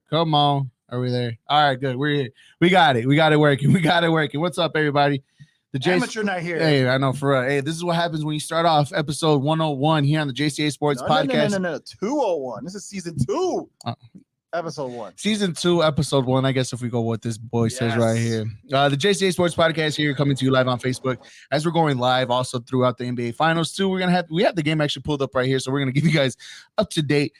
Come on. Are we there? All right, good. We're here. We got it. We got it working. What's up, everybody? The amateur night here. Hey, I know for hey, this is what happens when you start off episode 101 here on the JCA Sports podcast. No. 201. This is season 2. Episode 1. Season 2, episode 1. I guess if we go what this boy says right here. The JCA Sports podcast here coming to you live on Facebook as we're going live also throughout the NBA Finals too. We have the game actually pulled up right here, so we're gonna give you guys up to date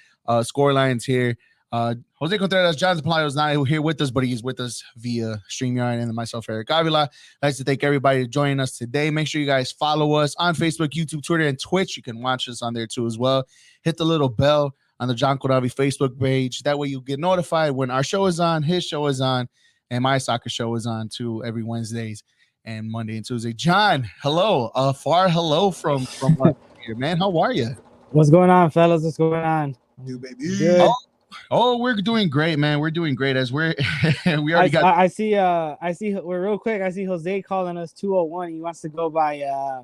score lines here. Jose Contreras, Jonathan Palayo is not here with us, but he's with us via StreamYard, and myself, Eric Avila. I'd like to thank everybody joining us today. Make sure you guys follow us on Facebook, YouTube, Twitter, and Twitch. You can watch us on there too as well. Hit the little bell on the John Kodavi Facebook page. That way you get notified when our show is on, his show is on, and my soccer show is on too every Wednesdays and Monday and Tuesday. John, hello. Far hello from here, man. How are you? What's going on, fellas? What's going on? Dude, baby. Good. Oh, we're doing great, man. We're doing great as we already got. I see. We're real quick. I see Jose calling us 201. He wants to go by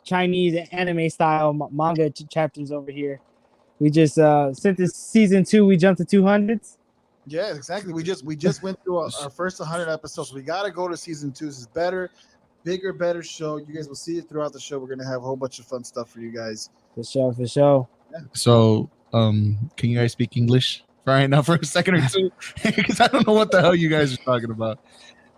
Chinese anime style manga chapters over here. We just since this season 2, we jumped to 200s. Yeah, exactly. We just went through our first 100 episodes. We got to go to season 2. This is better, bigger, better show. You guys will see it throughout the show. We're gonna have a whole bunch of fun stuff for you guys. For sure. Yeah. So, can you guys speak English right now for a second or two? Because I don't know what the hell you guys are talking about.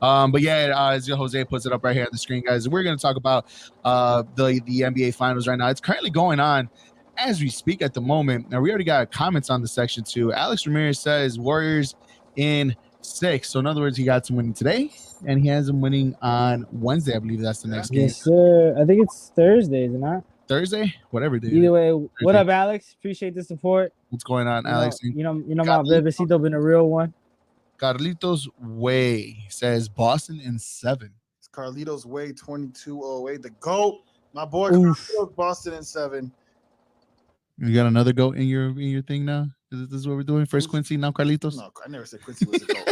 But yeah, as Jose puts it up right here on the screen, guys, we're going to talk about the NBA Finals right now. It's currently going on as we speak at the moment. Now, we already got comments on the section too. Alex Ramirez says Warriors in 6. So in other words, he got some winning today, and he has them winning on Wednesday. I believe that's the next game. Yes, sir. I think it's Thursday, is it not? Thursday, whatever day. Either way, what up, Alex? Appreciate the support. What's going on, Alex? You know, my bebecito been a real one. Carlitos Way says Boston in 7. It's Carlitos Way 2208, the GOAT. My boy Carlitos, Boston in 7. You got another GOAT in your thing now? Is this what we're doing? First Quincy, now Carlitos? No, I never said Quincy was a GOAT.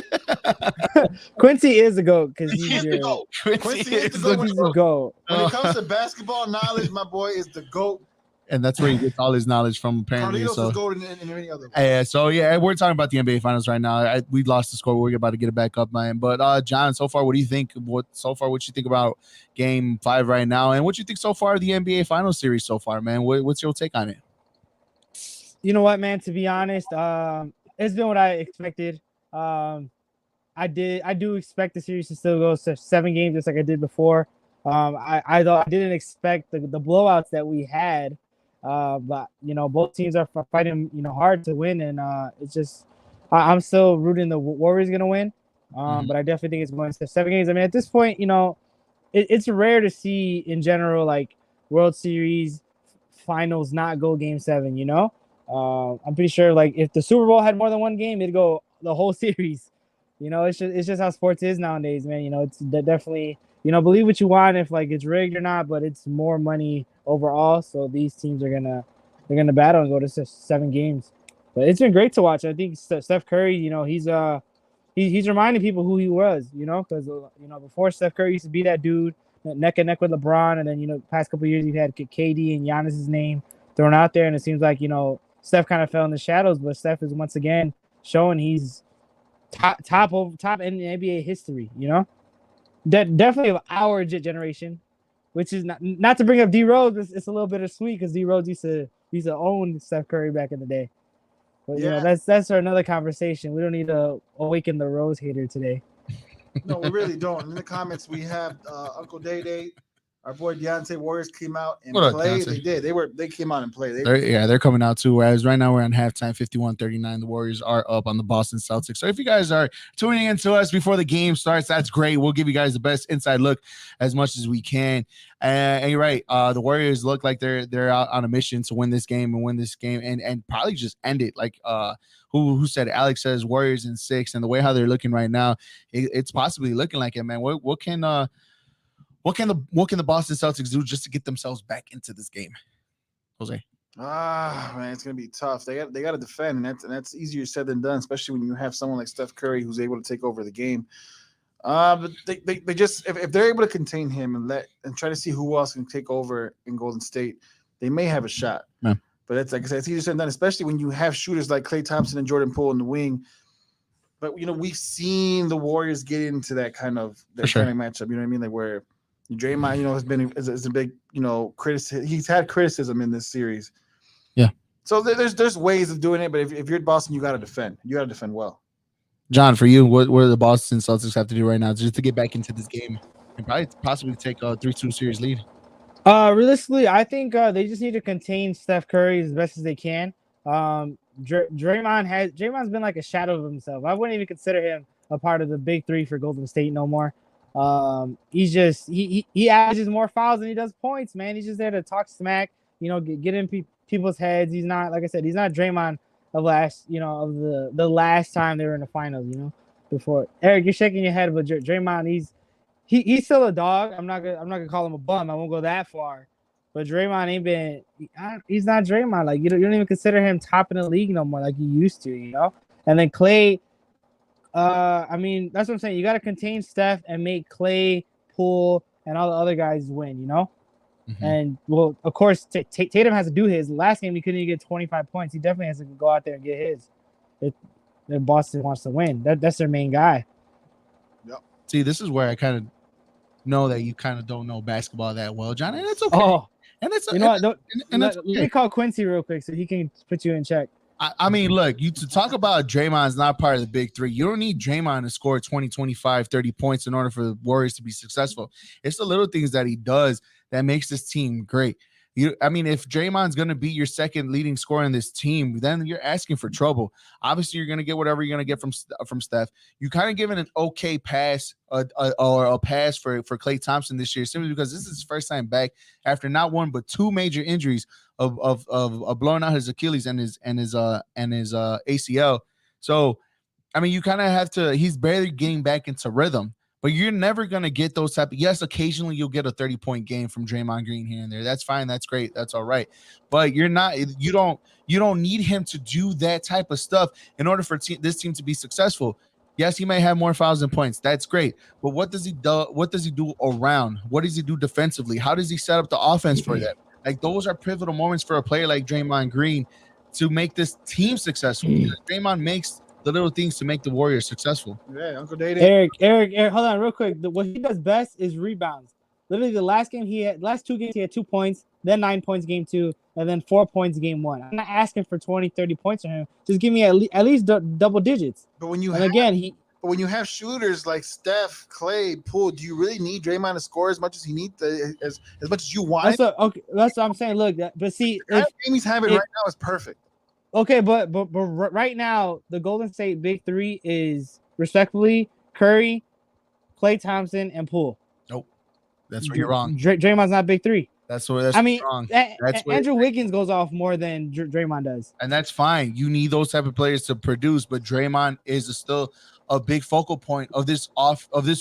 Quincy is a GOAT because he's your GOAT. Quincy is the GOAT. When it comes to basketball knowledge, my boy is the GOAT. And that's where he gets all his knowledge from, apparently. Carlitos is GOAT in any other way. So we're talking about the NBA Finals right now. We lost the score. We're about to get it back up, man. But John, so far, what do you think? What you think about Game 5 right now, and what you think so far of the NBA Finals series so far, man? What's your take on it? You know what, man? To be honest, it's been what I expected. I do expect the series to still go 7 games, just like I did before. I didn't expect the blowouts that we had, but both teams are fighting hard to win, and it's just I'm still rooting the Warriors gonna win. But I definitely think it's going to 7 games. I mean, at this point, it's rare to see in general like World Series finals not go Game 7. I'm pretty sure like if the Super Bowl had more than 1 game, it'd go the whole series. It's just how sports is nowadays, man. It's definitely, believe what you want if like it's rigged or not, but it's more money overall. So these teams are gonna battle and go to 7 games. But it's been great to watch. I think Steph Curry, he's reminding people who he was, because before Steph Curry used to be that dude neck and neck with LeBron, and then past couple of years you've had KD and Giannis's name thrown out there, and it seems like Steph kind of fell in the shadows, but Steph is once again showing he's top in NBA history. Definitely of our generation, which is not to bring up D Rose, but it's a little bittersweet because D Rose used to own Steph Curry back in the day. But that's for another conversation. We don't need to awaken the Rose hater today. No, we really don't. In the comments, we have Uncle Day Day. Our boy Deontay Warriors came out and played. They did. They came out and played. They're coming out too. Whereas right now we're on halftime, 51-39. The Warriors are up on the Boston Celtics. So if you guys are tuning into us before the game starts, that's great. We'll give you guys the best inside look as much as we can. And you're right. The Warriors look like they're out on a mission to win this game and probably just end it. Like who said it? Alex says Warriors in 6, and the way how they're looking right now, it's possibly looking like it, man. What can the Boston Celtics do just to get themselves back into this game, Jose? Man, it's gonna be tough. They got to defend, and that's easier said than done, especially when you have someone like Steph Curry who's able to take over the game. But they just if they're able to contain him and try to see who else can take over in Golden State, they may have a shot. Yeah. But it's like I said, it's easier said than done, especially when you have shooters like Klay Thompson and Jordan Poole in the wing. But we've seen the Warriors get into that kind of matchup. You know what I mean? Like where Draymond, has been is a big criticism. He's had criticism in this series. Yeah. So there's ways of doing it, but if you're Boston, you got to defend. You got to defend well. John, for you, what do the Boston Celtics have to do right now just to get back into this game and probably possibly take a 3-2 series lead? Realistically, I think they just need to contain Steph Curry as best as they can. Draymond's been like a shadow of himself. I wouldn't even consider him a part of the big three for Golden State no more. He's just he averages more fouls than he does points, man. He's just there to talk smack, get in people's heads. He's not, like I said, he's not Draymond of the last time they were in the finals, before. Eric, you're shaking your head, but Draymond, he's still a dog. I'm not gonna call him a bum. I won't go that far. But Draymond he's not Draymond. Like you don't even consider him top in the league no more like you used to, And then Klay, that's what I'm saying. You got to contain Steph and make Klay, Poole, and all the other guys win, Mm-hmm. And well, of course, Tatum has to do his. Last game he couldn't even get 25 points. He definitely has to go out there and get his. If Boston wants to win, that's their main guy. Yep. See, this is where I kind of know that you kind of don't know basketball that well, John, and it's okay. Oh, and it's let me call Quincy real quick so he can put you in check. I mean, look, to talk about Draymond's not part of the big three. You don't need Draymond to score 20, 25, 30 points in order for the Warriors to be successful. It's the little things that he does that makes this team great. If Draymond's going to be your second leading scorer in this team, then you're asking for trouble. Obviously, you're going to get whatever you're going to get from Steph. You kind of given an okay pass or a pass for Klay Thompson this year, simply because this is his first time back after not one but two major injuries of blowing out his Achilles and his ACL. So, you kind of have to. He's barely getting back into rhythm. But you're never going to get those type of, yes, occasionally you'll get a 30-point game from Draymond Green here and there. That's fine. That's great. That's all right. But you don't need him to do that type of stuff in order for this team to be successful. Yes, he may have more fouls than points. That's great. But what does he do? What does he do around? What does he do defensively? How does he set up the offense for that? Like, those are pivotal moments for a player like Draymond Green to make this team successful. Because Draymond makes the little things to make the Warriors successful. Yeah, Uncle Dade. Eric, hold on real quick. What he does best is rebounds. Literally, the last two games he had 2 points, then 9 points game 2, and then 4 points game 1. I'm not asking for 20, 30 points from him. Just give me at least double digits. But when you have shooters like Steph, Klay, Poole, do you really need Draymond to score as much as he needs as much as you want? That's what I'm saying. Look, but see, the game he's having right now is perfect. Okay, but right now the Golden State big three is respectfully Curry, Klay Thompson, and Poole. Nope, that's where you're wrong. Draymond's not big three. That's wrong. Andrew Wiggins goes off more than Draymond does, and that's fine. You need those type of players to produce, but Draymond is still a big focal point of this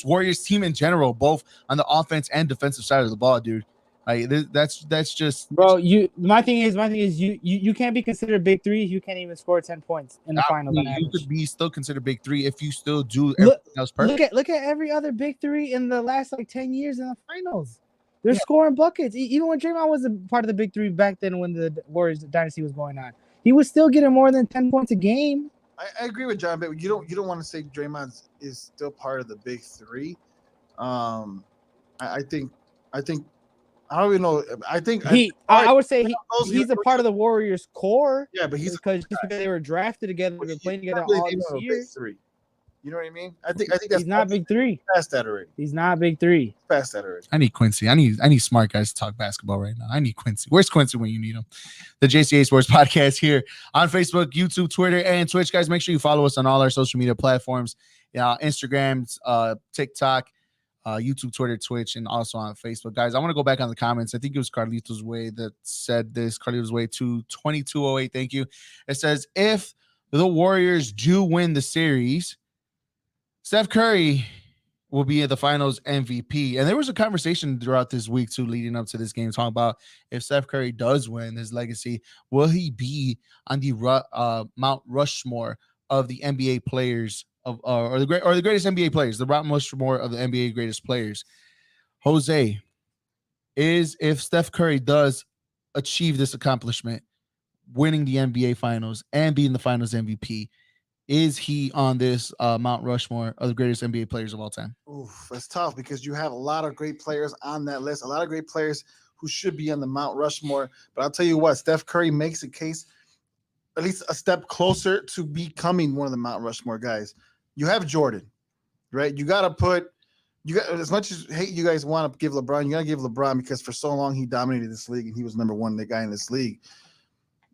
Warriors team in general, both on the offense and defensive side of the ball, dude. Like that's just, bro. My thing is you can't be considered big three. You can't even score 10 points in the finals. You could be still considered big three if you still do everything else perfect. Look at every other big three in the last 10 years in the finals. They're scoring buckets. Even when Draymond was a part of the big three back then, when the Warriors dynasty was going on, he was still getting more than 10 points a game. I agree with John, but you don't want to say Draymond is still part of the big three. I think. I don't even know. I think I would say he's a part of the Warriors core. Yeah, but he's because they were drafted together, they've been playing together all these years. You know what I mean? I think that's he's not big three. Past that already. He's not big three. Past that already. I need Quincy. I need smart guys to talk basketball right now. I need Quincy. Where's Quincy when you need him? The JCA Sports Podcast here on Facebook, YouTube, Twitter, and Twitch. Guys, make sure you follow us on all our social media platforms. Instagrams, TikTok, YouTube, Twitter, Twitch, and also on Facebook. Guys, I want to go back on the comments. I think it was Carlitos Way that said this. Carlitos Way 2208. Thank you. It says, if the Warriors do win the series, Steph Curry will be at the finals MVP. And there was a conversation throughout this week, too, leading up to this game, talking about if Steph Curry does win his legacy, will he be on the Mount Rushmore of the NBA players or the greatest NBA players, the Mount Rushmore of the NBA greatest players? Jose, if Steph Curry does achieve this accomplishment, winning the NBA Finals and being the Finals MVP. Is he on this Mount Rushmore of the greatest NBA players of all time? Oof, that's tough because you have a lot of great players on that list, a lot of great players who should be on the Mount Rushmore. But I'll tell you what, Steph Curry makes a case at least a step closer to becoming one of the Mount Rushmore guys. You have Jordan, right? You got to put as much as hate you guys want to give LeBron, you got to give LeBron because for so long he dominated this league and he was number one, the guy in this league.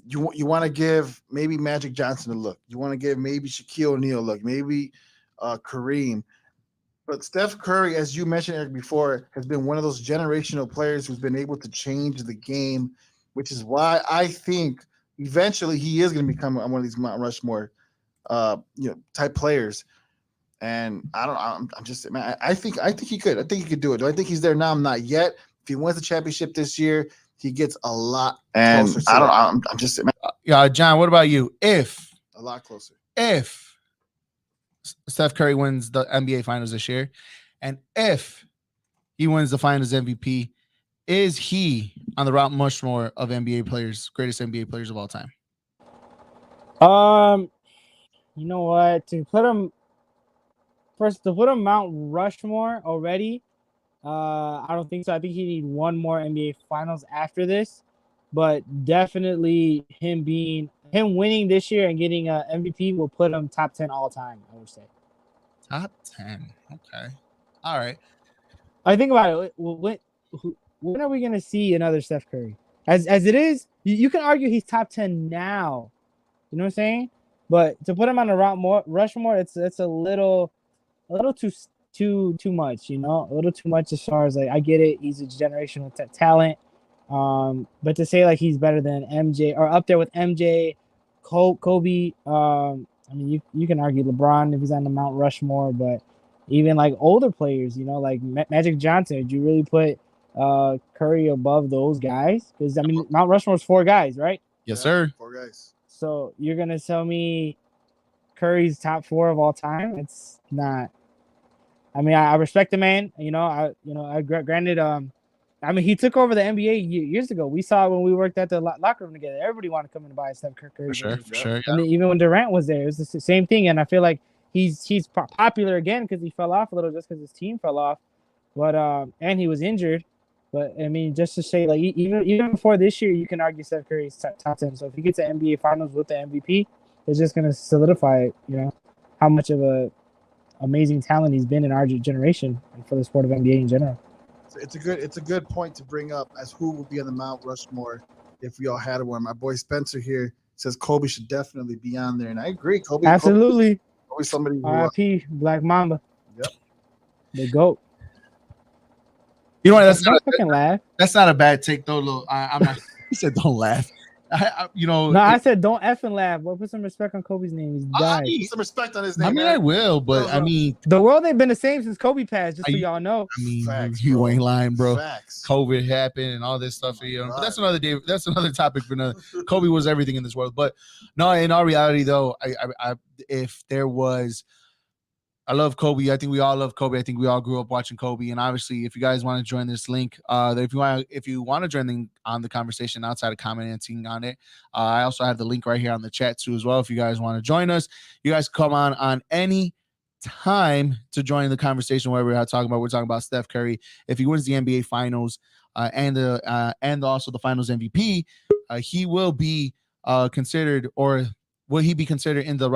You want to give maybe Magic Johnson a look. You want to give maybe Shaquille O'Neal a look, maybe Kareem. But Steph Curry, as you mentioned Eric before, has been one of those generational players who's been able to change the game, which is why I think eventually he is going to become one of these Mount Rushmore, type players. And I'm just, man, I think he could. I think he could do it. Do I think he's there now? I'm not yet. If he wins the championship this year, he gets a lot closer. I'm just, man. Yeah, John. What about you? If A lot closer. If Steph Curry wins the NBA Finals this year, and if he wins the Finals MVP, is he on the Mount Rushmore of NBA players, greatest NBA players of all time? You know what? To put him Mount Rushmore already, I don't think so. I think he need one more NBA Finals after this, but definitely him winning this year and getting a MVP will put him top 10 all time. I would say top 10. Okay, all right. I think about it. When are we gonna see another Steph Curry? As it is, you can argue he's top 10 now. You know what I'm saying? But to put him on the Mount Rushmore, it's a little too much, a little too much as far as like I get it, he's a generational talent, but to say like he's better than MJ or up there with MJ, Kobe, I mean you can argue LeBron if he's on the Mount Rushmore, but even like older players, like Magic Johnson, did you really put Curry above those guys? Because I mean Mount Rushmore is 4 guys, right? Yes, sir. 4 guys. So you're gonna tell me Curry's top 4 of all time? It's not. I mean, I respect the man. Granted, I mean, he took over the NBA years ago. We saw it when we worked at the locker room together. Everybody wanted to come in and buy Steph Curry. For sure. Yeah. And even when Durant was there, it was the same thing. And I feel like he's popular again because he fell off a little just because his team fell off. But and he was injured. But I mean, just to say, like even before this year, you can argue Steph Curry's top 10. So if he gets the NBA Finals with the MVP, it's just gonna solidify, how much of a amazing talent he's been in our generation and for the sport of NBA in general. It's a good point to bring up as who would be on the Mount Rushmore if we all had one. My boy Spencer here says Kobe should definitely be on there, and I agree. Kobe Absolutely. Kobe somebody who R.I.P. Black Mamba. Yep. The GOAT. You know what? That's not a bad take though. I'm not. He said don't laugh. No, I said don't effing laugh. Well, put some respect on Kobe's name. He's died. Put some respect on his name. I mean, I will, but I mean, the world ain't been the same since Kobe passed. Just so y'all know. I mean, Facts, you ain't lying, bro. Facts. COVID happened and all this stuff. But that's another day. That's another topic for another. Kobe was everything in this world. But no, in our reality, though, I if there was. I love Kobe. I think we all love Kobe. I think we all grew up watching Kobe. And obviously, if you guys want to join this link, if you want to join on the conversation outside of commenting on it, I also have the link right here on the chat too as well. If you guys want to join us, you guys come on any time to join the conversation. Where we're talking about Steph Curry. If he wins the NBA Finals and also the Finals MVP, he will be considered, or will he be considered in the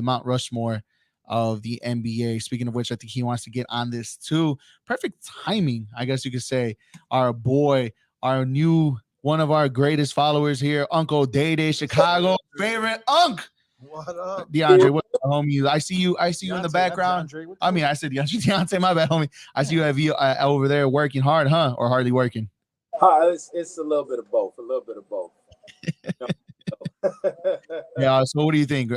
Mount Rushmore of the NBA. Speaking of which, I think he wants to get on this too. Perfect timing, I guess you could say. Our boy, one of our greatest followers here, Uncle Day Chicago favorite Unc. What up, DeAndre? What up, homie? I see you in the background. I mean, I said Deontay, my bad, homie. I see you over there working hard, huh? Or hardly working? It's a little bit of both. Yeah. So, what do you think,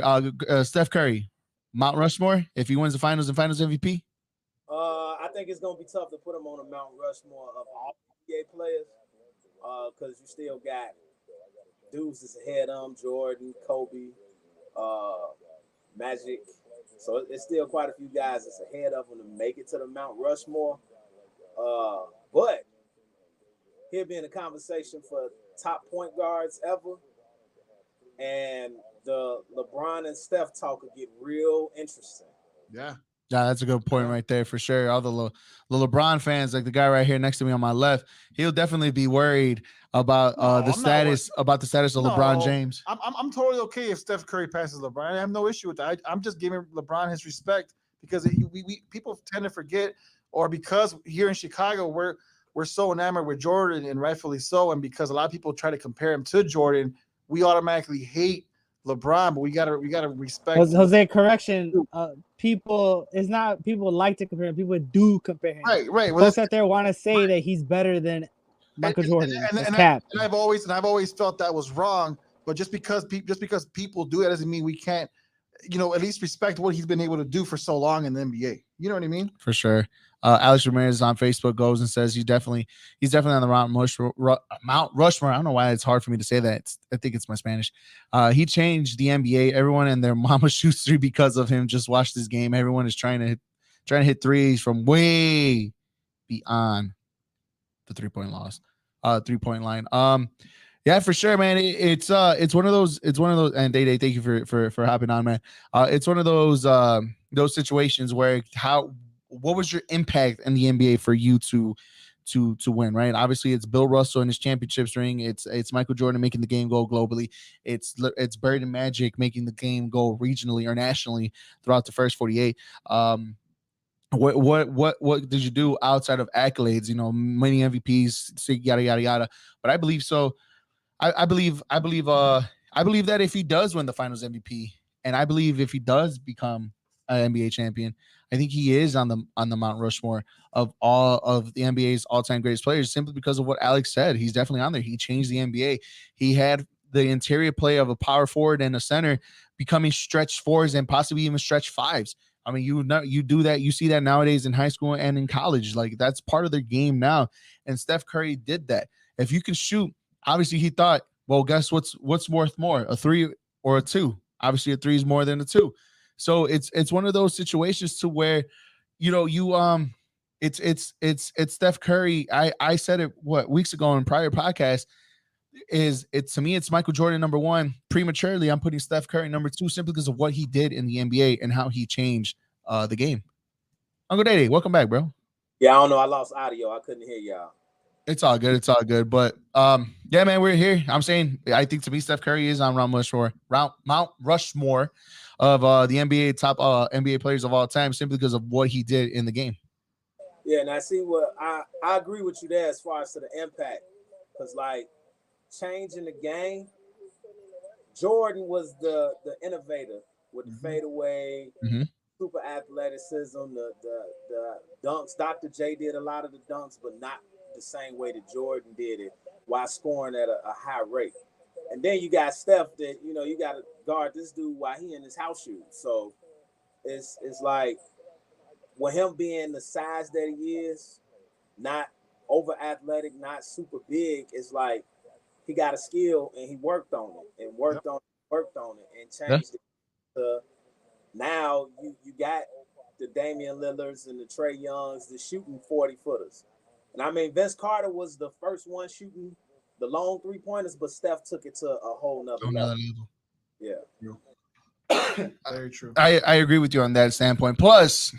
Steph Curry? Mount Rushmore, if he wins the Finals and Finals MVP? I think it's going to be tough to put him on a Mount Rushmore of all NBA players because you still got dudes that's ahead of him, Jordan, Kobe, Magic. So it's still quite a few guys that's ahead of him to make it to the Mount Rushmore. But he'll be in the conversation for top point guards ever. and the LeBron and Steph talk will get real interesting. Yeah. Yeah, that's a good point right there for sure. All the LeBron fans, like the guy right here next to me on my left, he'll definitely be worried about the status of LeBron James. I'm totally okay if Steph Curry passes LeBron. I have no issue with that. I'm just giving LeBron his respect because we people tend to forget, or because here in Chicago we're so enamored with Jordan, and rightfully so, and because a lot of people try to compare him to Jordan, we automatically hate LeBron, but we gotta respect. Jose, correction. People like to compare him. People do compare him. Right. Well, folks out there want to say that he's better than Michael Jordan. And I've always felt that was wrong. But just because people do it doesn't mean we can't, at least respect what he's been able to do for so long in the NBA. You know what I mean? For sure. Alex Ramirez on Facebook goes and says he's definitely on the Mount Rushmore. I don't know why it's hard for me to say that. I think it's my Spanish. He changed the NBA. Everyone and their mama shoots three because of him. Just watch this game. Everyone is trying to hit threes from way beyond the 3-point line. Yeah, for sure, man. It's one of those. And Day, thank you for hopping on, man. It's one of those situations where what was your impact in the NBA for you to win, right? Obviously, it's Bill Russell and his championships ring. It's Michael Jordan making the game go globally. It's Bird and Magic making the game go regionally or nationally throughout the first 48. What did you do outside of accolades? Many MVPs, yada yada yada. But I believe so. I believe that if he does win the Finals MVP, and I believe if he does become an NBA champion, I think he is on the Mount Rushmore of all of the NBA's all-time greatest players, simply because of what Alex said. He's definitely on there. He changed the NBA. He had the interior play of a power forward and a center becoming stretch fours and possibly even stretch fives. I mean, you do that. You see that nowadays in high school and in college. Like, that's part of their game now. And Steph Curry did that. If you can shoot, obviously he thought, well, guess what's worth more, a 3 or a 2? Obviously, a 3 is more than a 2. So it's one of those situations to where, it's Steph Curry. I said it weeks ago in prior podcasts. To me, it's Michael Jordan number 1. Prematurely, I'm putting Steph Curry number 2 simply because of what he did in the NBA and how he changed the game. Uncle Day, welcome back, bro. Yeah, I don't know. I lost audio. I couldn't hear y'all. It's all good. But yeah, man, we're here. I'm saying, I think to me, Steph Curry is on Mount Rushmore of the NBA top NBA players of all time, simply because of what he did in the game. Yeah, and I see what I agree with you there as far as to the impact, because like changing the game, Jordan was the innovator with the fadeaway, super athleticism, the dunks. Dr. J did a lot of the dunks, but not the same way that Jordan did it while scoring at a high rate. And then you got Steph that, you got to guard this dude while he in his house shoes. So it's like, with him being the size that he is, not over athletic, not super big, it's like he got a skill and he worked on it and worked on it and changed it to now you got the Damian Lillards and the Trae Youngs, the shooting 40-footers. And I mean, Vince Carter was the first one shooting the long 3-pointers, but Steph took it to a whole nother level. Yeah. Very true. I agree with you on that standpoint. Plus,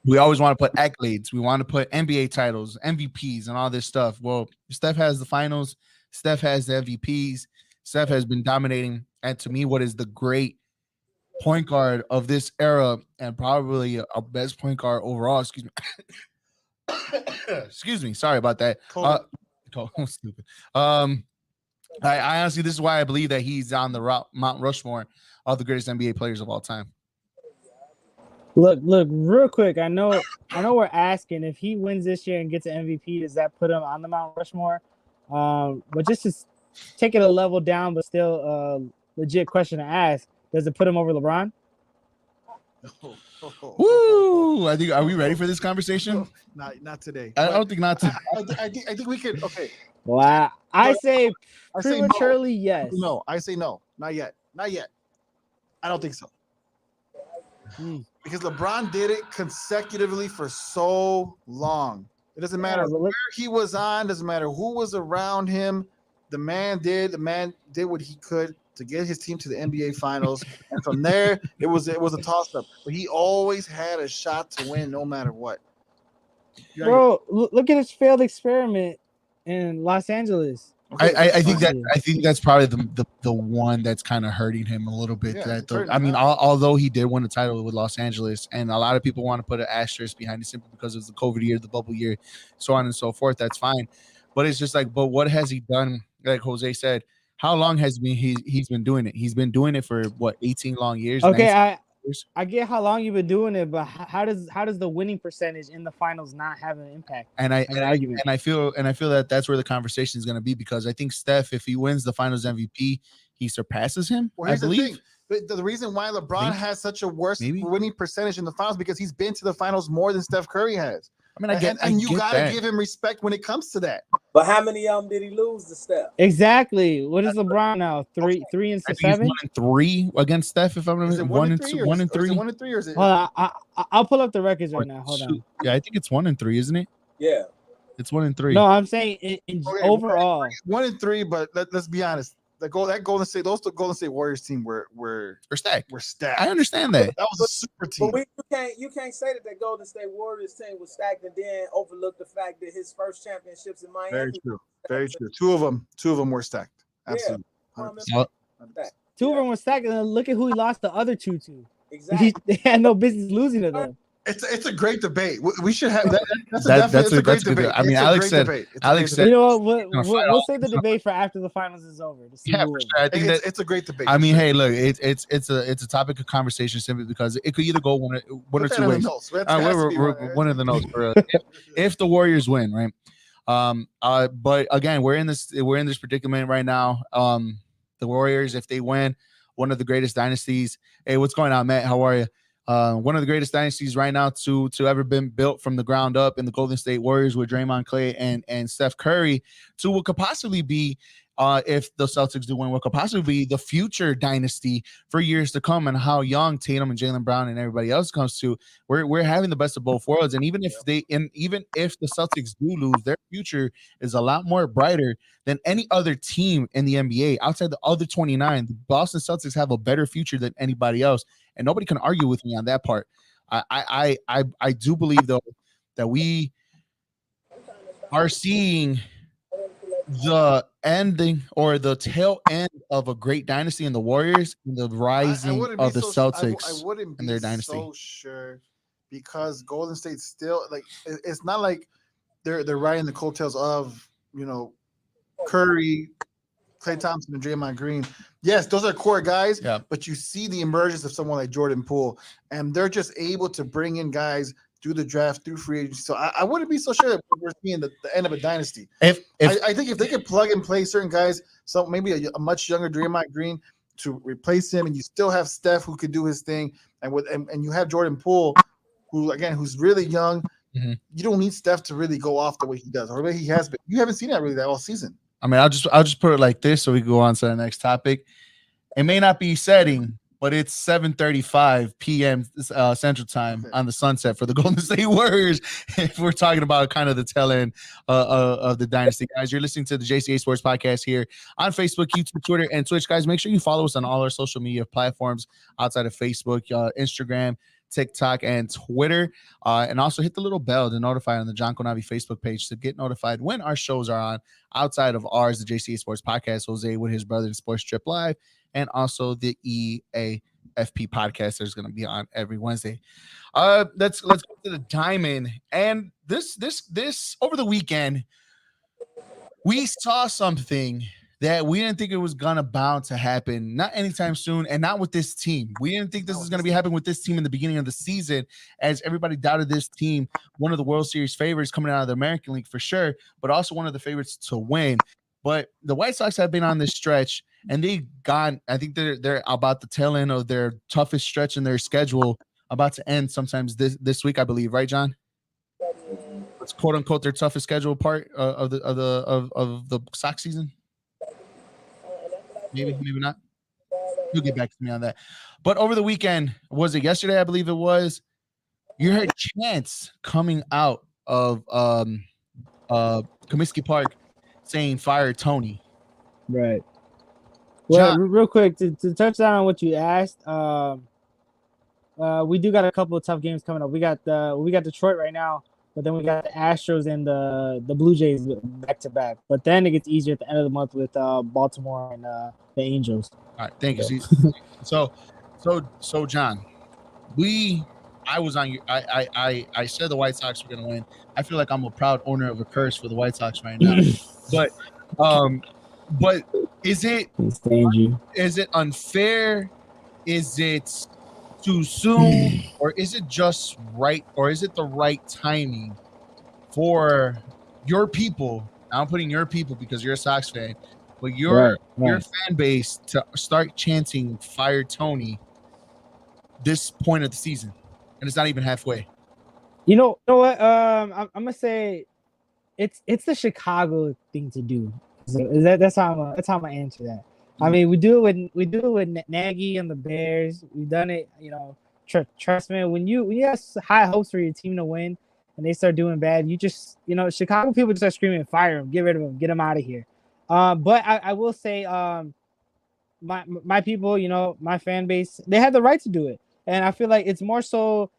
we always want to put accolades. We want to put NBA titles, MVPs, and all this stuff. Well, Steph has the finals. Steph has the MVPs. Steph has been dominating. And to me, what is the great point guard of this era, and probably a best point guard overall, excuse me. Excuse me. Sorry about that. Stupid. I honestly, this is why I believe that he's on the Mount Rushmore of the greatest NBA players of all time. Look, real quick. I know we're asking if he wins this year and gets an MVP, does that put him on the Mount Rushmore? But just to take it a level down, but still a legit question to ask, does it put him over LeBron? Woo! I think, are we ready for this conversation? Not today. I don't think not today. I think we could. Okay. Well, I say prematurely yes. No, I say no. Not yet. I don't think so. Because LeBron did it consecutively for so long. It doesn't matter where he was on. Doesn't matter who was around him. The man did what he could to get his team to the NBA Finals, and from there it was a toss up. But he always had a shot to win, no matter what. Bro, look at his failed experiment in Los Angeles. Okay, I think that's probably the one that's kind of hurting him a little bit. Although he did win a title with Los Angeles, and a lot of people want to put an asterisk behind it simply because it was the COVID year, the bubble year, so on and so forth. That's fine, but it's just like, but what has he done? Like Jose said, how long has he's been doing it? He's been doing it for what, 18 long years? Okay, I get how long you've been doing it, but how does the winning percentage in the finals not have an impact? And I feel that that's where the conversation is going to be, because I think Steph, if he wins the Finals MVP, he surpasses him. Well, here's the thing. The reason why LeBron has such a worse winning percentage in the finals because he's been to the finals more than Steph Curry has. I mean, you gotta give him respect when it comes to that. But how many of them did he lose to Steph? Exactly. What is LeBron now? 3 and 7? 1-3 against Steph. If I'm not mistaken, 1-3, or 1-3, or is it? Hold on, I'll pull up the records right now. Hold on. Yeah, I think it's 1-3, isn't it? Yeah, it's 1-3. No, I'm saying overall 1-3. But let's be honest. Those Golden State Warriors team were stacked. I understand that. That was a super team. But you can't say that Golden State Warriors team was stacked and then overlook the fact that his first championships in Miami. Very true. Two of them were stacked. Absolutely. Yeah. Two of them were stacked, and look at who he lost the other two to. Exactly. They had no business losing to them. It's a great debate. We should have that. That's a great debate. I mean, Alex said. You know what? We'll say the debate for after the finals is over. Yeah, for sure. I think it's a great debate. I mean, hey, look, it's a topic of conversation simply because it could either go one or two ways. We're one of the notes. If the Warriors win, right? But again, we're in this predicament right now. The Warriors, if they win, one of the greatest dynasties. Hey, what's going on, Matt? How are you? One of the greatest dynasties right now to ever been built from the ground up in the Golden State Warriors with Draymond, Clay, and Steph Curry, to what could possibly be, if the Celtics do win, what could possibly be the future dynasty for years to come, and how young Tatum and Jaylen Brown and everybody else comes to. We're having the best of both worlds, and even if the Celtics do lose, their future is a lot more brighter than any other team in the NBA outside the other 29. The Boston Celtics have a better future than anybody else. And nobody can argue with me on that part. I do believe, though, that we are seeing the ending or the tail end of a great dynasty in the Warriors and the rising of the Celtics and their dynasty. So sure, because Golden State still, like, it's not like they're riding the coattails of, Curry, Klay Thompson, and Draymond Green. Yes, those are core guys, but you see the emergence of someone like Jordan Poole, and they're just able to bring in guys through the draft, through free agency. So I wouldn't be so sure that we're seeing the end of a dynasty. I think if they could plug and play certain guys, so maybe a much younger Draymond Green to replace him, and you still have Steph who could do his thing, and you have Jordan Poole, who's really young. Mm-hmm. You don't need Steph to really go off the way he does, or the way he has been. You haven't seen that really that all season. I mean, I'll just put it like this so we can go on to the next topic. It may not be setting, but it's 7:35 p.m. Central Time on the sunset for the Golden State Warriors. If we're talking about kind of the tail end of the dynasty, guys, you're listening to the JCA Sports Podcast here on Facebook, YouTube, Twitter, and Twitch. Guys, make sure you follow us on all our social media platforms outside of Facebook, Instagram, TikTok, and Twitter, and also hit the little bell to notify on the John Conavi Facebook page to get notified when our shows are on outside of ours, the JCA Sports Podcast, Jose with his brother in Sports Trip Live, and also the EAFP podcast that's going to be on every Wednesday. Let's go to the Diamond. And this over the weekend, we saw something that we didn't think it was gonna bound to happen, not anytime soon, and not with this team. We didn't think this was gonna be happening with this team in the beginning of the season, as everybody doubted this team, one of the World Series favorites coming out of the American League for sure, but also one of the favorites to win. But the White Sox have been on this stretch, and they've gone. I think they're about the tail end of their toughest stretch in their schedule, about to end sometimes this week, I believe, right, John? It's quote unquote their toughest schedule part of the Sox season. Maybe not. You'll get back to me on that. But over the weekend, was it yesterday? I believe it was. You heard chants coming out of Comiskey Park saying "Fire Tony." Right. Well, real quick to touch down on what you asked. We do got a couple of tough games coming up. We got Detroit right now, but then we got the Astros and the Blue Jays back to back. But then it gets easier at the end of the month with Baltimore and the Angels. All right, thank you. So, John, I was on you. I said the White Sox were going to win. I feel like I'm a proud owner of a curse for the White Sox right now. but is it unfair? Is it too soon, or is it just right, or is it the right timing for your people? I'm putting your people because you're a Sox fan, but your fan base to start chanting "Fire Tony" this point of the season, and it's not even halfway. You know what? I'm gonna say it's the Chicago thing to do. That's how I'm gonna answer that. I mean, we do it with Nagy and the Bears. We've done it, trust me. When you have high hopes for your team to win and they start doing bad, you just, Chicago people just start screaming, fire him, get rid of him, get him out of here. But I will say, my people, my fan base, they have the right to do it, and I feel like it's more so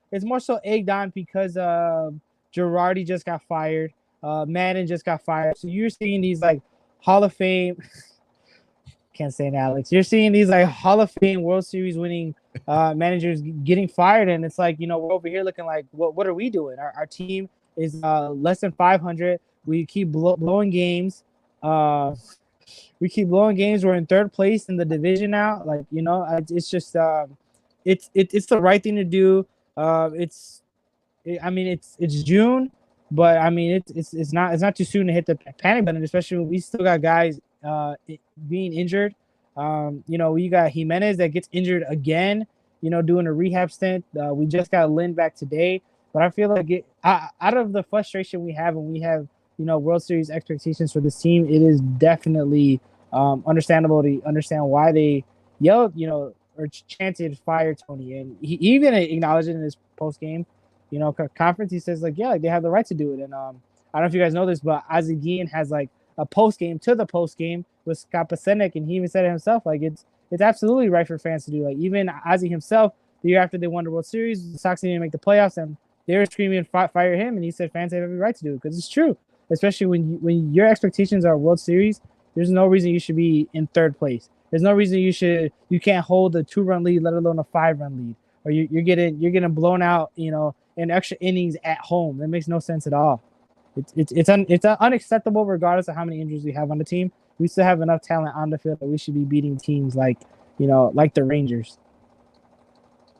egged on because Girardi just got fired, Madden just got fired, so you're seeing these like Hall of Fame. Can't say it, Alex. You're seeing these like Hall of Fame World Series winning managers getting fired, and it's like, we're over here looking like, what are we doing? Our team is less than 500. We keep blowing games. We're in third place in the division now. Like, it's just it's the right thing to do. It's June, but I mean it's not too soon to hit the panic button, especially when we still got guys being injured. We got Jimenez that gets injured again, doing a rehab stint. We just got Lynn back today, but I feel like out of the frustration we have, and we have, World Series expectations for this team, it is definitely understandable to understand why they yelled, or chanted fire Tony. And he even acknowledged it in his post game, conference. He says like, yeah, they have the right to do it. And I don't know if you guys know this, but Ozzie Guillen has like a post game with Scott Pasenik, and he even said it himself, like it's absolutely right for fans to do. Like even Ozzie himself, the year after they won the World Series, the Sox didn't make the playoffs, and they were screaming fire him, and he said fans have every right to do it because it's true. Especially when your expectations are World Series, there's no reason you should be in third place. There's no reason you can't hold a 2-run lead, let alone a 5-run lead, or you're getting blown out, in extra innings at home. That makes no sense at all. It's unacceptable regardless of how many injuries we have on the team. We still have enough talent on the field that we should be beating teams like the Rangers.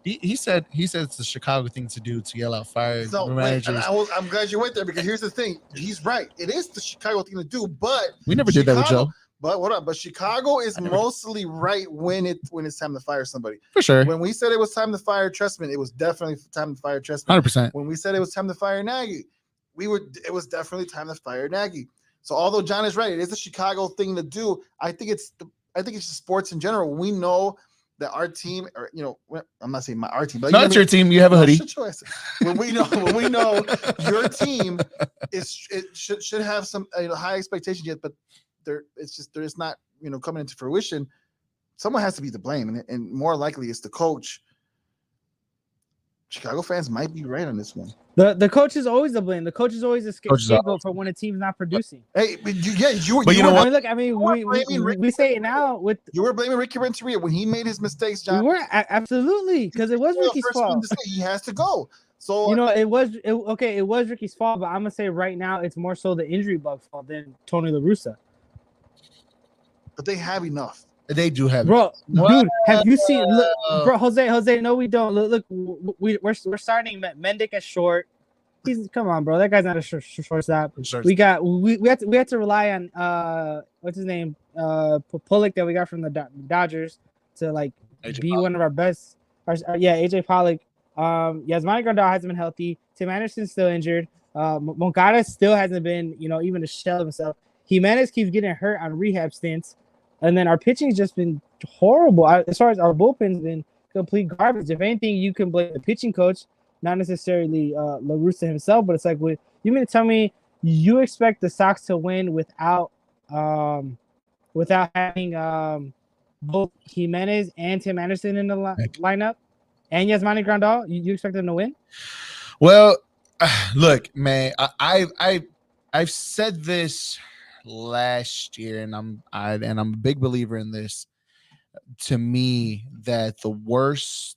He said it's the Chicago thing to do, to yell out fire. So managers. I'm glad you went there, because here's the thing. He's right. It is the Chicago thing to do, but we never did that with Joe. But what up? But Chicago is mostly right when it's time to fire somebody. For sure. When we said it was time to fire Trestman, it was definitely time to fire Trestman. 100%. When we said it was time to fire Nagy, it was definitely time to fire Nagy. So although John is right, it is a Chicago thing to do. I think it's just sports in general. We know that our team, or I'm not saying our team, but no, it's your team. You have a hoodie. When we know your team should have some high expectations yet, but they're not coming into fruition. Someone has to be to blame, and more likely it's the coach. Chicago fans might be right on this one. The coach is always to blame. The coach is always a scapegoat for when a team's not producing. Hey, but you what? We say it now. You were blaming Ricky Renteria when he made his mistakes, John. We were absolutely, because it was Ricky's fault. He has to go. So it was Ricky's fault, but I'm gonna say right now it's more so the injury bug fault than Tony La Russa. But they have enough. They do have, bro. Dude, have you seen? Look, bro, Jose. No, we don't. Look, we're starting Mendick at short. Come on, bro. That guy's not a shortstop. We had to rely on what's his name, Pollock, that we got from the Dodgers to like AJ be Pollock. One of our best. AJ Pollock. Yasmani Grandal hasn't been healthy. Tim Anderson's still injured. Moncada still hasn't been, even a shell of himself. Jimenez keeps getting hurt on rehab stints. And then our pitching's just been horrible. As far as our bullpen's been complete garbage. If anything, you can blame the pitching coach, not necessarily La Russa himself. But it's like, you mean to tell me you expect the Sox to win without having both Jimenez and Tim Anderson in the lineup, and Yasmani Grandal, you expect them to win? Well, look, man, I've said this last year, and I'm a big believer in this. To me, that the worst,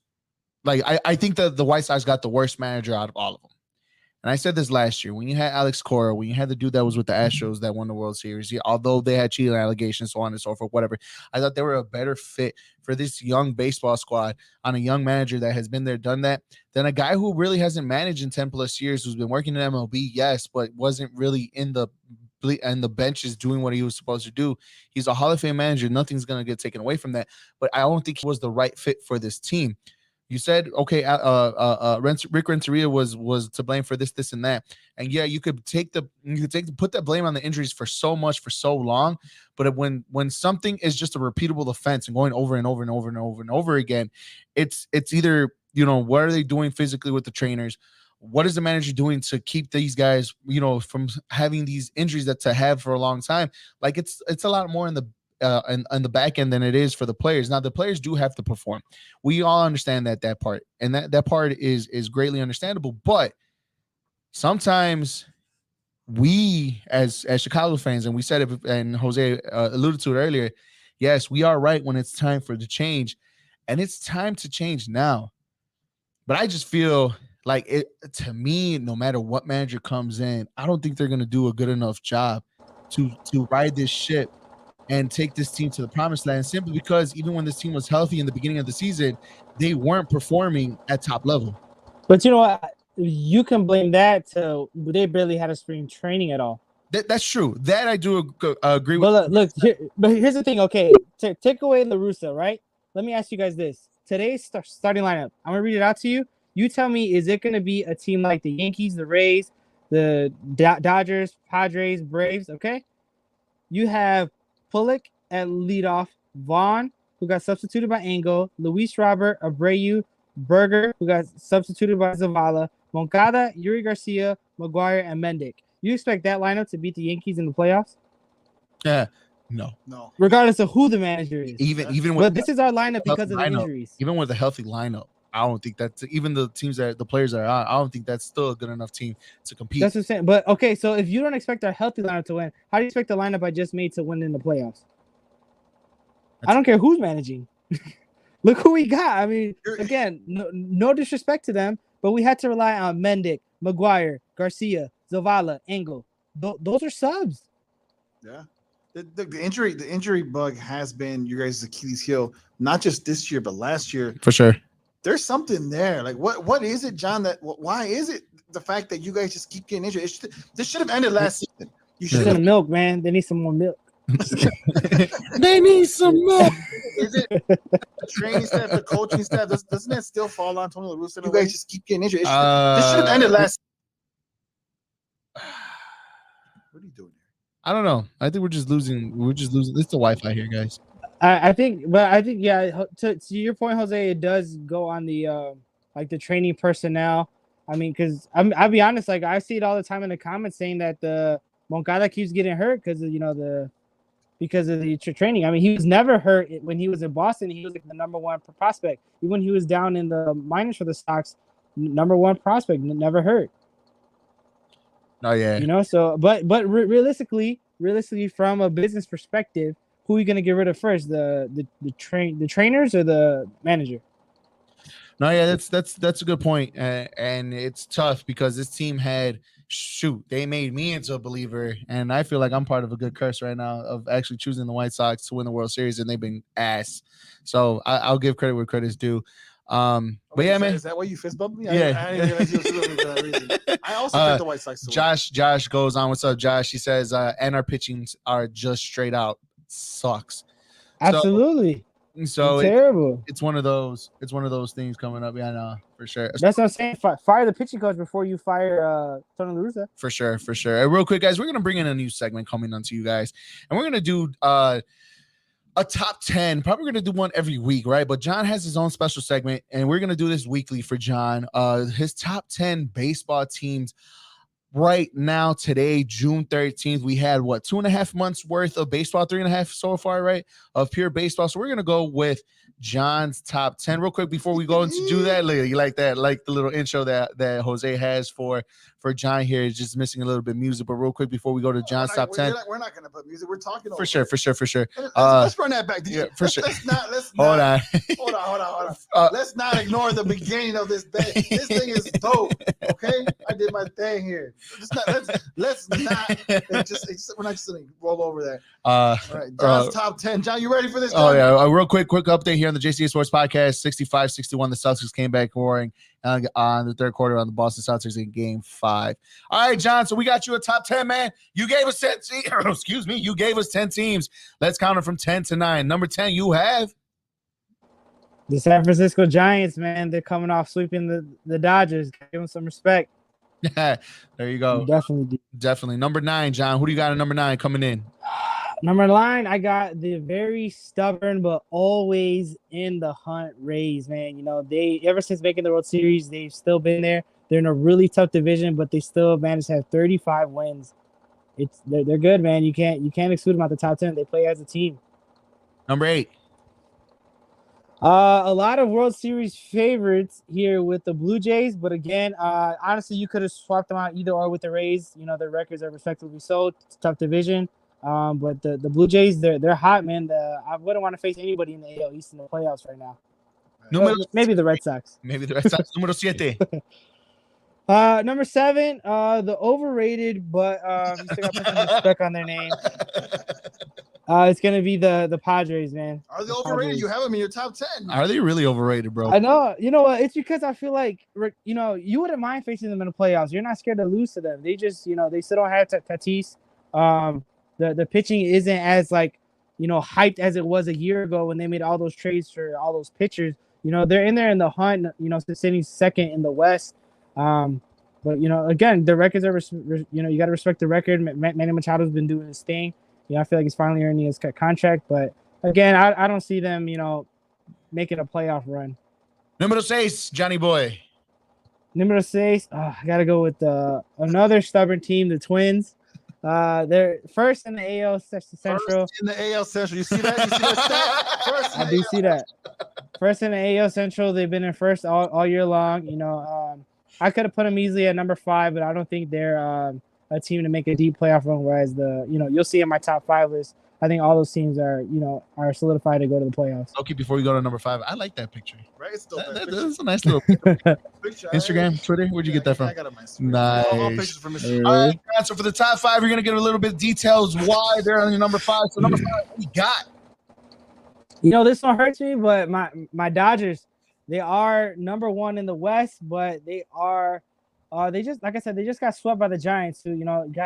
like I think that the White Sox got the worst manager out of all of them. And I said this last year when you had Alex Cora, when you had the dude that was with the Astros that won the World Series, although they had cheating allegations, so on and so forth, whatever. I thought they were a better fit for this young baseball squad on a young manager that has been there, done that, than a guy who really hasn't managed in 10 plus years, who's been working in MLB, yes, but wasn't really in the benches doing what he was supposed to do. He's a Hall of Fame manager. Nothing's going to get taken away from that. But I don't think he was the right fit for this team. You said, okay, Rick Renteria was to blame for this, and that. And yeah, you could put that blame on the injuries for so much for so long. But when something is just a repeatable offense and going over and over and over and over and over again, it's either, what are they doing physically with the trainers? What is the manager doing to keep these guys, from having these injuries that to have for a long time? Like it's a lot more in the back end than it is for the players. Now the players do have to perform. We all understand that part, and that part is greatly understandable. But sometimes we as Chicago fans, and we said it, and Jose alluded to it earlier, yes, we are right when it's time for the change, and it's time to change now. But I just feel like it, to me, no matter what manager comes in, I don't think they're going to do a good enough job to ride this ship and take this team to the promised land, simply because even when this team was healthy in the beginning of the season, they weren't performing at top level. But you know what? You can blame that to they barely had a spring training at all. That's true. That I do agree with. But look, but here's the thing. Okay, take away La Russa, right? Let me ask you guys this. Today's starting lineup, I'm going to read it out to you. You tell me, is it going to be a team like the Yankees, the Rays, the Dodgers, Padres, Braves, okay? You have Pulick at leadoff, Vaughn, who got substituted by Engel, Luis Robert, Abreu, Berger, who got substituted by Zavala, Moncada, Yuri Garcia, McGuire, and Mendick. You expect that lineup to beat the Yankees in the playoffs? No. Regardless of who the manager is. Even with, but this is our lineup because of the injuries. Even with a healthy lineup, I don't think that's, even the teams that the players are on, I don't think that's still a good enough team to compete. That's what I'm saying. But okay, so if you don't expect our healthy lineup to win, how do you expect the lineup I just made to win in the playoffs? I don't care who's managing. Look who we got. I mean, again, no disrespect to them, but we had to rely on Mendick, McGuire, Garcia, Zavala, Engel. Those are subs. Yeah. The injury bug has been your guys' Achilles heel, not just this year, but last year. For sure. There's something there. Like, what is it, John? Why is it the fact that you guys just keep getting injured? This should have ended last season. You should have milk, man. They need some more milk. They need some milk. Is it the training staff, the coaching staff? Doesn't that still fall on Tony La Russa? You guys just keep getting injured. This should have ended last. What are you doing here? I don't know. I think we're just losing. It's the Wi-Fi here, guys. I think, yeah. To your point, Jose, it does go on the like the training personnel. I mean, because I'll be honest, like I see it all the time in the comments saying that the Moncada keeps getting hurt because of the training. I mean, he was never hurt when he was in Boston. He was like the number one prospect. Even when he was down in the minors for the Sox, number one prospect, never hurt. Oh yeah. So but realistically, from a business perspective, who are you gonna get rid of first? The trainers or the manager? No, yeah, that's a good point. And it's tough because this team they made me into a believer, and I feel like I'm part of a good curse right now of actually choosing the White Sox to win the World Series, and they've been ass. So I'll give credit where credit's due. But yeah, man. Is that why you fist bumped me? Yeah. I didn't realize you were doing for that reason. I also picked the White Sox. Josh goes on. What's up, Josh? He says, and our pitching are just straight out sucks. Absolutely. So it's terrible. It's one of those things coming up. Yeah, I know, for sure. That's what I'm saying. Fire the pitching coach before you fire Tony La Russa. For sure. Real quick, guys, we're gonna bring in a new segment coming onto you guys, and we're gonna do a top 10. Probably going to do one every week, right? But John has his own special segment, and we're going to do this weekly for John. His top 10 baseball teams right now, today, June 13th, we had 2.5 months worth of baseball, 3.5 so far, right? Of pure baseball. So we're gonna go with John's top 10 real quick before we go into do that. You like that, like the little intro that Jose has for John here. Is just missing a little bit of music, but real quick before we go to John's top 10, we're not gonna put music. We're talking for sure. Let's run that back. For sure. Let's hold on. Let's not ignore the beginning of this day. This thing is dope. Okay, I did my thing here. Let's not we're not just gonna roll over that. All right, John's top 10. John, you ready for this? Oh yeah, a real quick update here on the JCA Sports Podcast. 65-61, the Celtics came back roaring on the third quarter on the Boston Celtics in Game 5. All right, John. So we got you a top 10, man. You gave us 10. Excuse me. You gave us 10 teams. Let's count them from 10 to 9. Number 10, you have the San Francisco Giants, man. They're coming off sweeping the Dodgers. Give them some respect. There you go. Definitely. Number 9, John. Who do you got at number 9 coming in? Number 9, I got the very stubborn but always in the hunt Rays, man. You know, they ever since making the World Series, they've still been there. They're in a really tough division, but they still managed to have 35 wins. They're good, man. You can't exclude them out the top 10. They play as a team. Number 8. A lot of World Series favorites here with the Blue Jays, but again, honestly, you could have swapped them out either or with the Rays. You know, their records are respectively so. It's a tough division. But the Blue Jays, they're hot, man. I wouldn't want to face anybody in the AL East in the playoffs right now. Maybe the Red Sox. Numero 7. Number 7, the overrated, but you still got to put some respect on their name. It's gonna be the Padres, man. Are they overrated? You have them in your top 10. Are they really overrated, bro? I know. You know what? It's because I feel like you wouldn't mind facing them in the playoffs. You're not scared to lose to them. They just they still don't have Tatis. The pitching isn't as hyped as it was a year ago when they made all those trades for all those pitchers. They're in there in the hunt. Sitting second in the West. But again, the records are you got to respect the record. Manny Machado's been doing his thing. I feel like he's finally earning his contract. But again, I don't see them making a playoff run. Numero 6, Johnny boy. Numero 6. I gotta go with another stubborn team, the Twins. They're first in the AL Central. First in the AL Central. You see that? You see that stat? First I do see that. First in the AL Central. They've been in first all year long. I could have put them easily at number 5, but I don't think they're a team to make a deep playoff run. Whereas you'll see in my top 5 list, I think all those teams are solidified to go to the playoffs. Okay, before we go to number 5, I like that picture. Right, it's still that's a nice little picture. Instagram, Twitter. Where'd you get that from? I got it on my nice. All right, so for the top 5, you're gonna get a little bit of details why they're on your number 5. So number 5, what we got? This one hurts me, but my Dodgers, they are number 1 in the West, but they are. They just, like I said, they just got swept by the Giants, who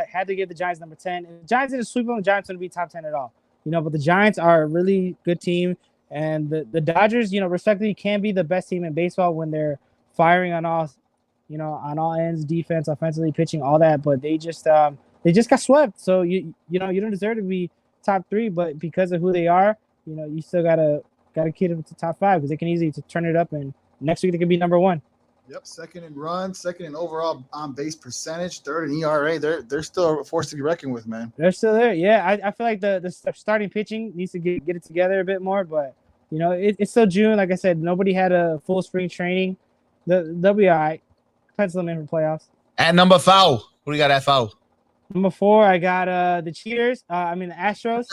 had to give the Giants number 10. If the Giants didn't sweep them, the Giants wouldn't be top 10 at all. But the Giants are a really good team, and the Dodgers, respectively, can be the best team in baseball when they're firing on all ends, defense, offensively, pitching, all that. But they just got swept. So you don't deserve to be top 3, but because of who they are, you still gotta keep them to top 5 because they can easily turn it up, and next week they could be number 1. Yep, second in runs, second in overall on base percentage, third in ERA. They're still a force to be reckoned with, man. They're still there. Yeah, I feel like the starting pitching needs to get it together a bit more, but it's still June. Like I said, nobody had a full spring training. They'll be all right. Pencil them in for playoffs. At number 4, what do you got at 4? Number 4, I got the Cheaters. The Astros.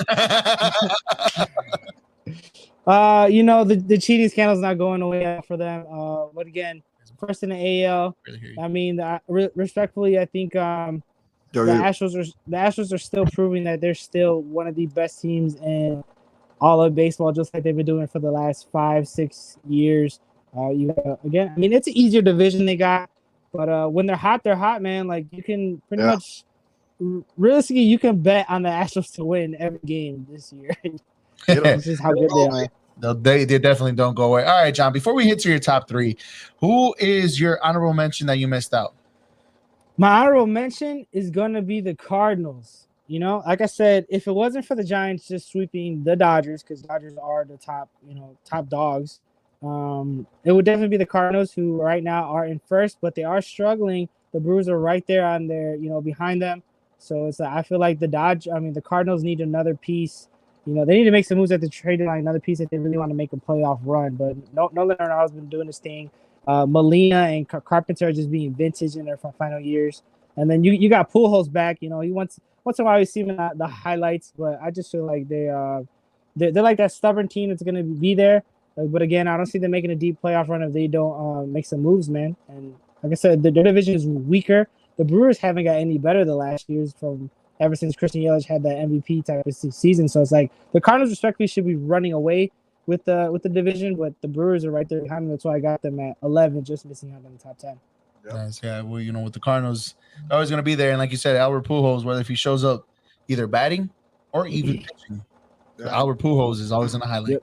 The cheating scandal's not going away for them. But again, first in the AL. Respectfully, I think the Astros are still proving that they're still one of the best teams in all of baseball, just like they've been doing for the last 5-6 years. It's an easier division they got, but when they're hot, man. Like you can pretty much, realistically, you can bet on the Astros to win every game this year. This is how good they are. They definitely don't go away. All right, John, before we hit to your top 3, who is your honorable mention that you missed out? My honorable mention is going to be the Cardinals. Like I said, if it wasn't for the Giants just sweeping the Dodgers, because Dodgers are the top dogs, it would definitely be the Cardinals, who right now are in first, but they are struggling The Brewers are right there on their, behind them. So it's I feel like the Cardinals need another piece. They need to make some moves at the trade deadline, another piece if they really want to make a playoff run. But Nolan Arenado's been doing his thing. Molina and Carpenter are just being vintage in their final years. And then you got Pujols back. He once in a while you see him in the highlights, but I just feel like they're like that stubborn team that's going to be there. But again, I don't see them making a deep playoff run if they don't make some moves, man. And like I said, their division is weaker. The Brewers haven't got any better the last years ever since Christian Yelich had that MVP type of season. So it's like the Cardinals respectfully should be running away with the division, but the Brewers are right there behind them. That's why I got them at 11, just missing out on the top 10. Yep. Nice. Yeah. Well, with the Cardinals, they're always going to be there. And like you said, Albert Pujols, whether if he shows up either batting or even pitching, Albert Pujols is always in the highlight. Yep.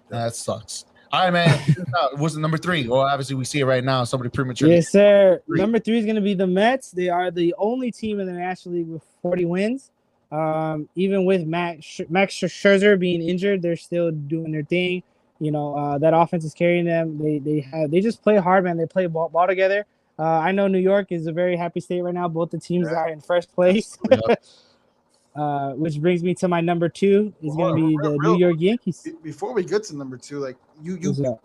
That sucks. All right, man. What's the number 3? Well, obviously we see it right now. Somebody premature. Yes, sir. Number 3 is going to be the Mets. They are the only team in the National League with 40 wins. Even with Max Scherzer being injured, they're still doing their thing. That offense is carrying them. They just play hard, man. They play ball together. I know New York is a very happy state right now. Both the teams are in first place. Which brings me to my number 2 is going to be the New York Yankees. Before we get to number 2, like you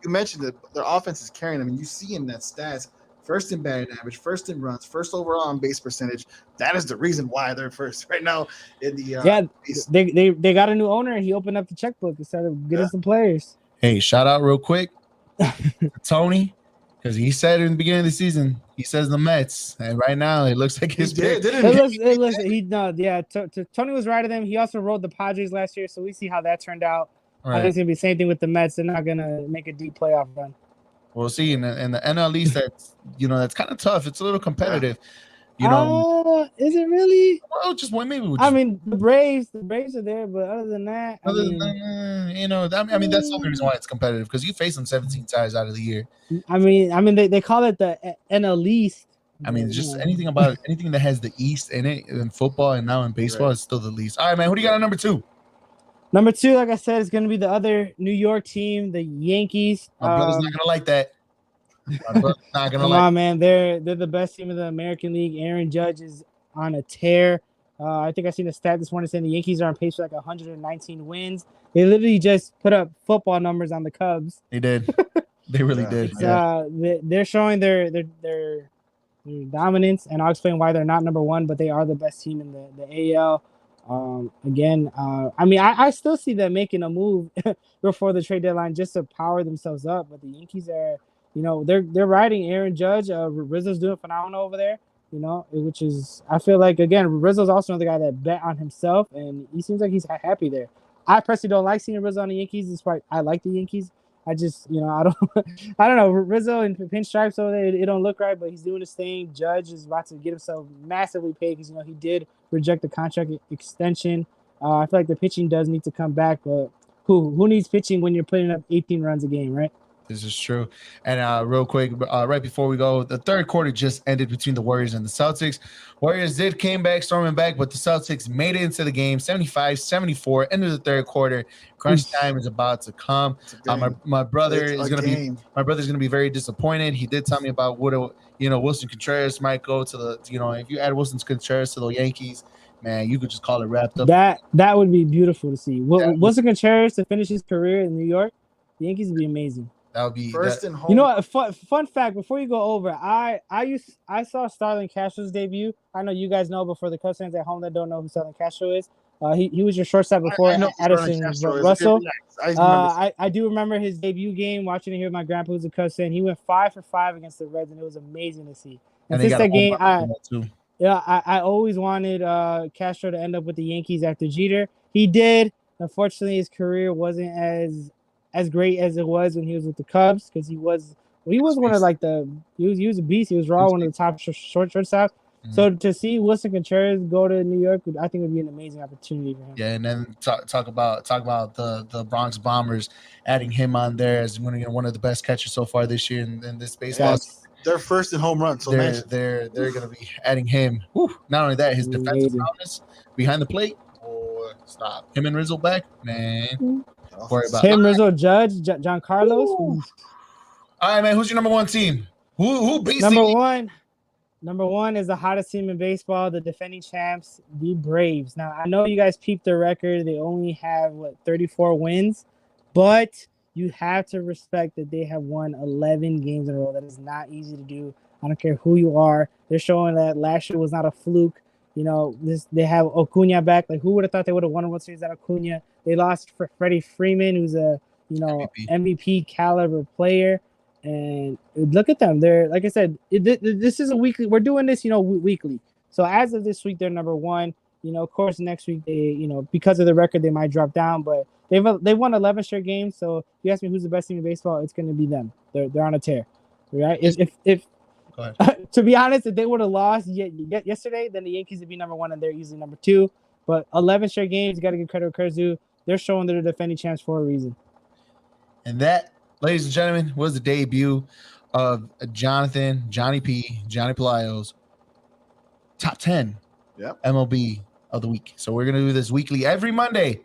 mentioned that their offense is carrying them, and you see in that stats, first in batting average, first in runs, first overall on base percentage. That is the reason why they're first right now in the they got a new owner, and he opened up the checkbook and started getting some players. Hey, shout out real quick Tony, because he said in the beginning of the season, he says the Mets, and right now it looks like his pick. Tony was right of them. He also rode the Padres last year, so we see how that turned out. Right. I think it's gonna be the same thing with the Mets. They're not gonna make a deep playoff run. We'll see. In the NL East, that's kind of tough. It's a little competitive. Is it really? Well, just one maybe. The Braves are there, but other than that, that's the only reason why it's competitive, because you face them 17 times out of the year. They call it the NL East. Just anything that has the East in it in football and now in baseball is still the least. All right, man. Who do you got on number 2? Number 2, like I said, is going to be the other New York team, the Yankees. My brother's not gonna like that. Come on, man. They're the best team in the American League. Aaron Judge is on a tear. I think I seen a stat this morning saying the Yankees are on pace for like 119 wins. They literally just put up football numbers on the Cubs. They did. They really did. They're showing their dominance, and I'll explain why they're not number 1, but they are the best team in the AL. I still see them making a move before the trade deadline just to power themselves up, but the Yankees are, they're riding Aaron Judge. Rizzo's doing phenomenal over there, which is, I feel like, again, Rizzo's also another guy that bet on himself, and he seems like he's happy there. I personally don't like seeing Rizzo on the Yankees, despite I like the Yankees. I just, I don't know. Rizzo and pinstripes over there, it don't look right, but he's doing his thing. Judge is about to get himself massively paid because, he did reject the contract extension. I feel like the pitching does need to come back, but who needs pitching when you're putting up 18 runs a game, right? This is true. And real quick, right before we go, the third quarter just ended between the Warriors and the Celtics. Warriors came back, storming back, but the Celtics made it into the game, 75-74, end of the third quarter. Crunch time is about to come. My brother is gonna be very disappointed. He did tell me about what Wilson Contreras might go to the if you add Wilson Contreras to the Yankees, man, you could just call it wrapped up. That would be beautiful to see. Wilson Contreras to finish his career in New York, the Yankees would be amazing. That would be first in home. You know what? Fun fact before you go over, I saw Starlin Castro's debut. I know you guys know, but for the Cubs fans at home that don't know who Starlin Castro is, he was your shortstop before Addison Russell. I do remember his debut game, watching it here with my grandpa who's a Cubs fan. He went 5 for 5 against the Reds, and it was amazing to see. And since that game, I always wanted Castro to end up with the Yankees after Jeter. He did. Unfortunately, his career wasn't as great as it was when he was with the Cubs, because he was one of he was a beast. He was one of the top shortstops. Mm-hmm. So to see Wilson Contreras go to New York, I think would be an amazing opportunity for him. Yeah, and then talk about the Bronx Bombers, adding him on there as one of the best catchers so far this year in this baseball. They're first in home runs, so they're going to be adding him. Whew. Not only that, his defensive prowess behind the plate. Stop him and Rizzo back, man. Mm-hmm. Worry about him, Rizzo, Judge, John Carlos. All right, man. Who's your number 1 team? Who beats number 1? Number one is the hottest team in baseball, the defending champs, the Braves. Now, I know you guys peeped their record. They only have, 34 wins, but you have to respect that they have won 11 games in a row. That is not easy to do. I don't care who you are. They're showing that last year was not a fluke. They have Acuna back. Like, who would have thought they would have won a World Series without Acuna? They lost for Freddie Freeman, who's a, MVP caliber player. And look at them. They're, like I said, this is a weekly. We're doing this, weekly. So as of this week, they're number one. Of course, next week they, because of the record, they might drop down. But they've won 11 straight games. So if you ask me who's the best team in baseball, it's going to be them. They're on a tear, right? If to be honest, if they would have lost yesterday, then the Yankees would be number one, and they're easily number two. But 11 straight games, you got to give credit where credit's due. They're showing they're the defending champs for a reason. And that, ladies and gentlemen, was the debut of Johnny Pelayo's top 10 MLB of the week. So we're going to do this weekly every Monday.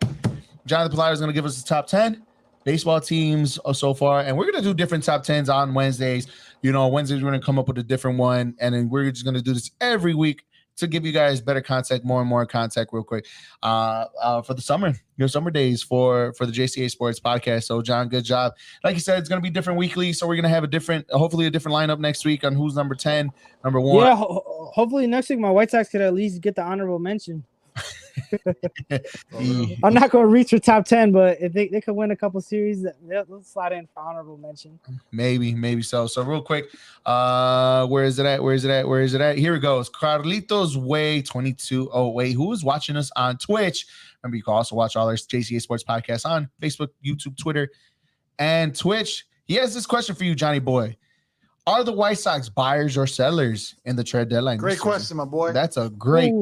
Jonathan Pelayo is going to give us the top 10 baseball teams so far. And we're going to do different top 10s on Wednesdays. Wednesdays we're going to come up with a different one. And then we're just going to do this every week to give you guys better contact, more and more contact real quick for the summer, summer days for the JCA Sports podcast. So, John, good job. Like you said, it's going to be different weekly. So we're going to have hopefully a different lineup next week on who's number 10, number 1. Yeah, hopefully next week my White Sox could at least get the honorable mention. I'm not going to reach for top 10, but if they could win a couple series, they'll slide in for honorable mention. Maybe so. So real quick, where is it at? Here it goes. Carlitos Way 22. Oh, wait, who is watching us on Twitch? Remember, you can also watch all our JCA Sports podcasts on Facebook, YouTube, Twitter, and Twitch. He has this question for you, Johnny Boy. Are the White Sox buyers or sellers in the trade deadline? Great question, my boy. That's a great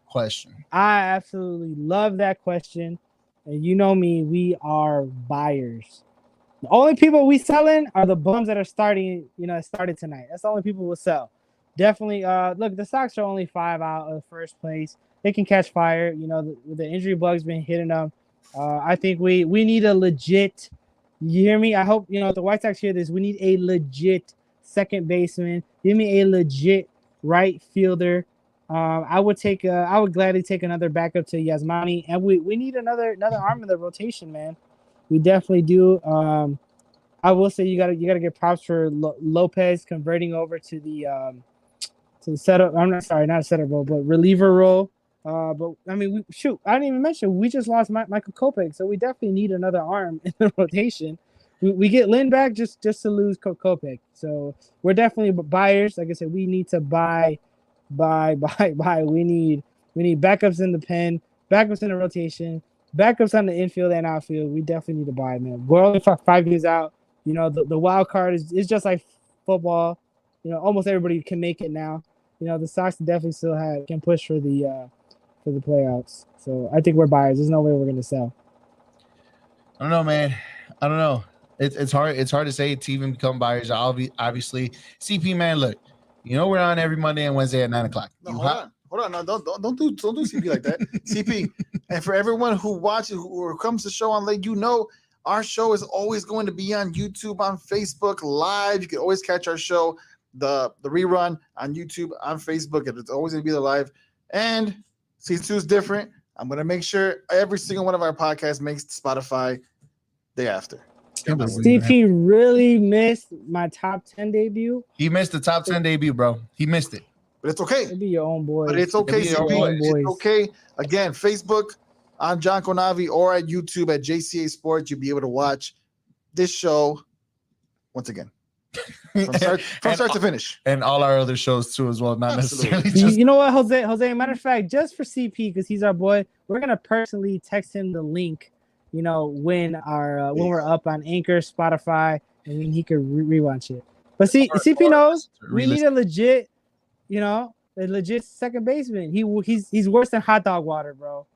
question. I absolutely love that question. And you know me, we are buyers. The only people we selling are the bums that are starting, started tonight. That's the only people we'll sell. Definitely. Look, the Sox are only 5 out of first place. They can catch fire. The injury bug's been hitting them. I think we need a legit. You hear me? I hope the White Sox hear this. We need a legit second baseman. Give me a legit right fielder. I would gladly take another backup to Yasmani, and we need another arm in the rotation, man. We definitely do. I will say you gotta get props for Lopez converting over to the setup. I'm not sorry, not a setup role, but reliever role. But I mean, I didn't even mention we just lost Michael Kopech, so we definitely need another arm in the rotation. We get Lynn back just to lose Kopech, so we're definitely buyers. Like I said, we need to buy. We need backups in the pen, backups in the rotation, backups on the infield and outfield. We definitely need to buy, man. We're only 5 years out. The wild card is just like football. Almost everybody can make it now. The Sox definitely still can push for the playoffs. So I think we're buyers. There's no way we're gonna sell. I don't know, man. I don't know. It's hard. It's hard to say to even become buyers. Obviously, CP, man. Look, we're on every Monday and Wednesday at 9:00. No, hold on. No, don't do CP like that. CP, and for everyone who watches or comes to the show on late, our show is always going to be on YouTube, on Facebook Live. You can always catch our show, the rerun on YouTube, on Facebook. It's always going to be the live. And season 2 is different. I'm going to make sure every single one of our podcasts makes Spotify day after. CP really missed my top 10 debut. He missed the top 10 debut, bro. He missed it. But it's okay. It'd be your own boy. But it's okay, CP. It's okay. Again, Facebook on John Konavi or at YouTube at JCA Sports. You'll be able to watch this show once again. From start to finish. And all our other shows too as well. Not Absolutely. necessarily. You know what, Jose? Matter of fact, just for CP, because he's our boy, we're going to personally text him the link. When we're up on Anchor, Spotify, and then he could rewatch it. But CP knows we need a legit, a legit second baseman. He's worse than hot dog water, bro.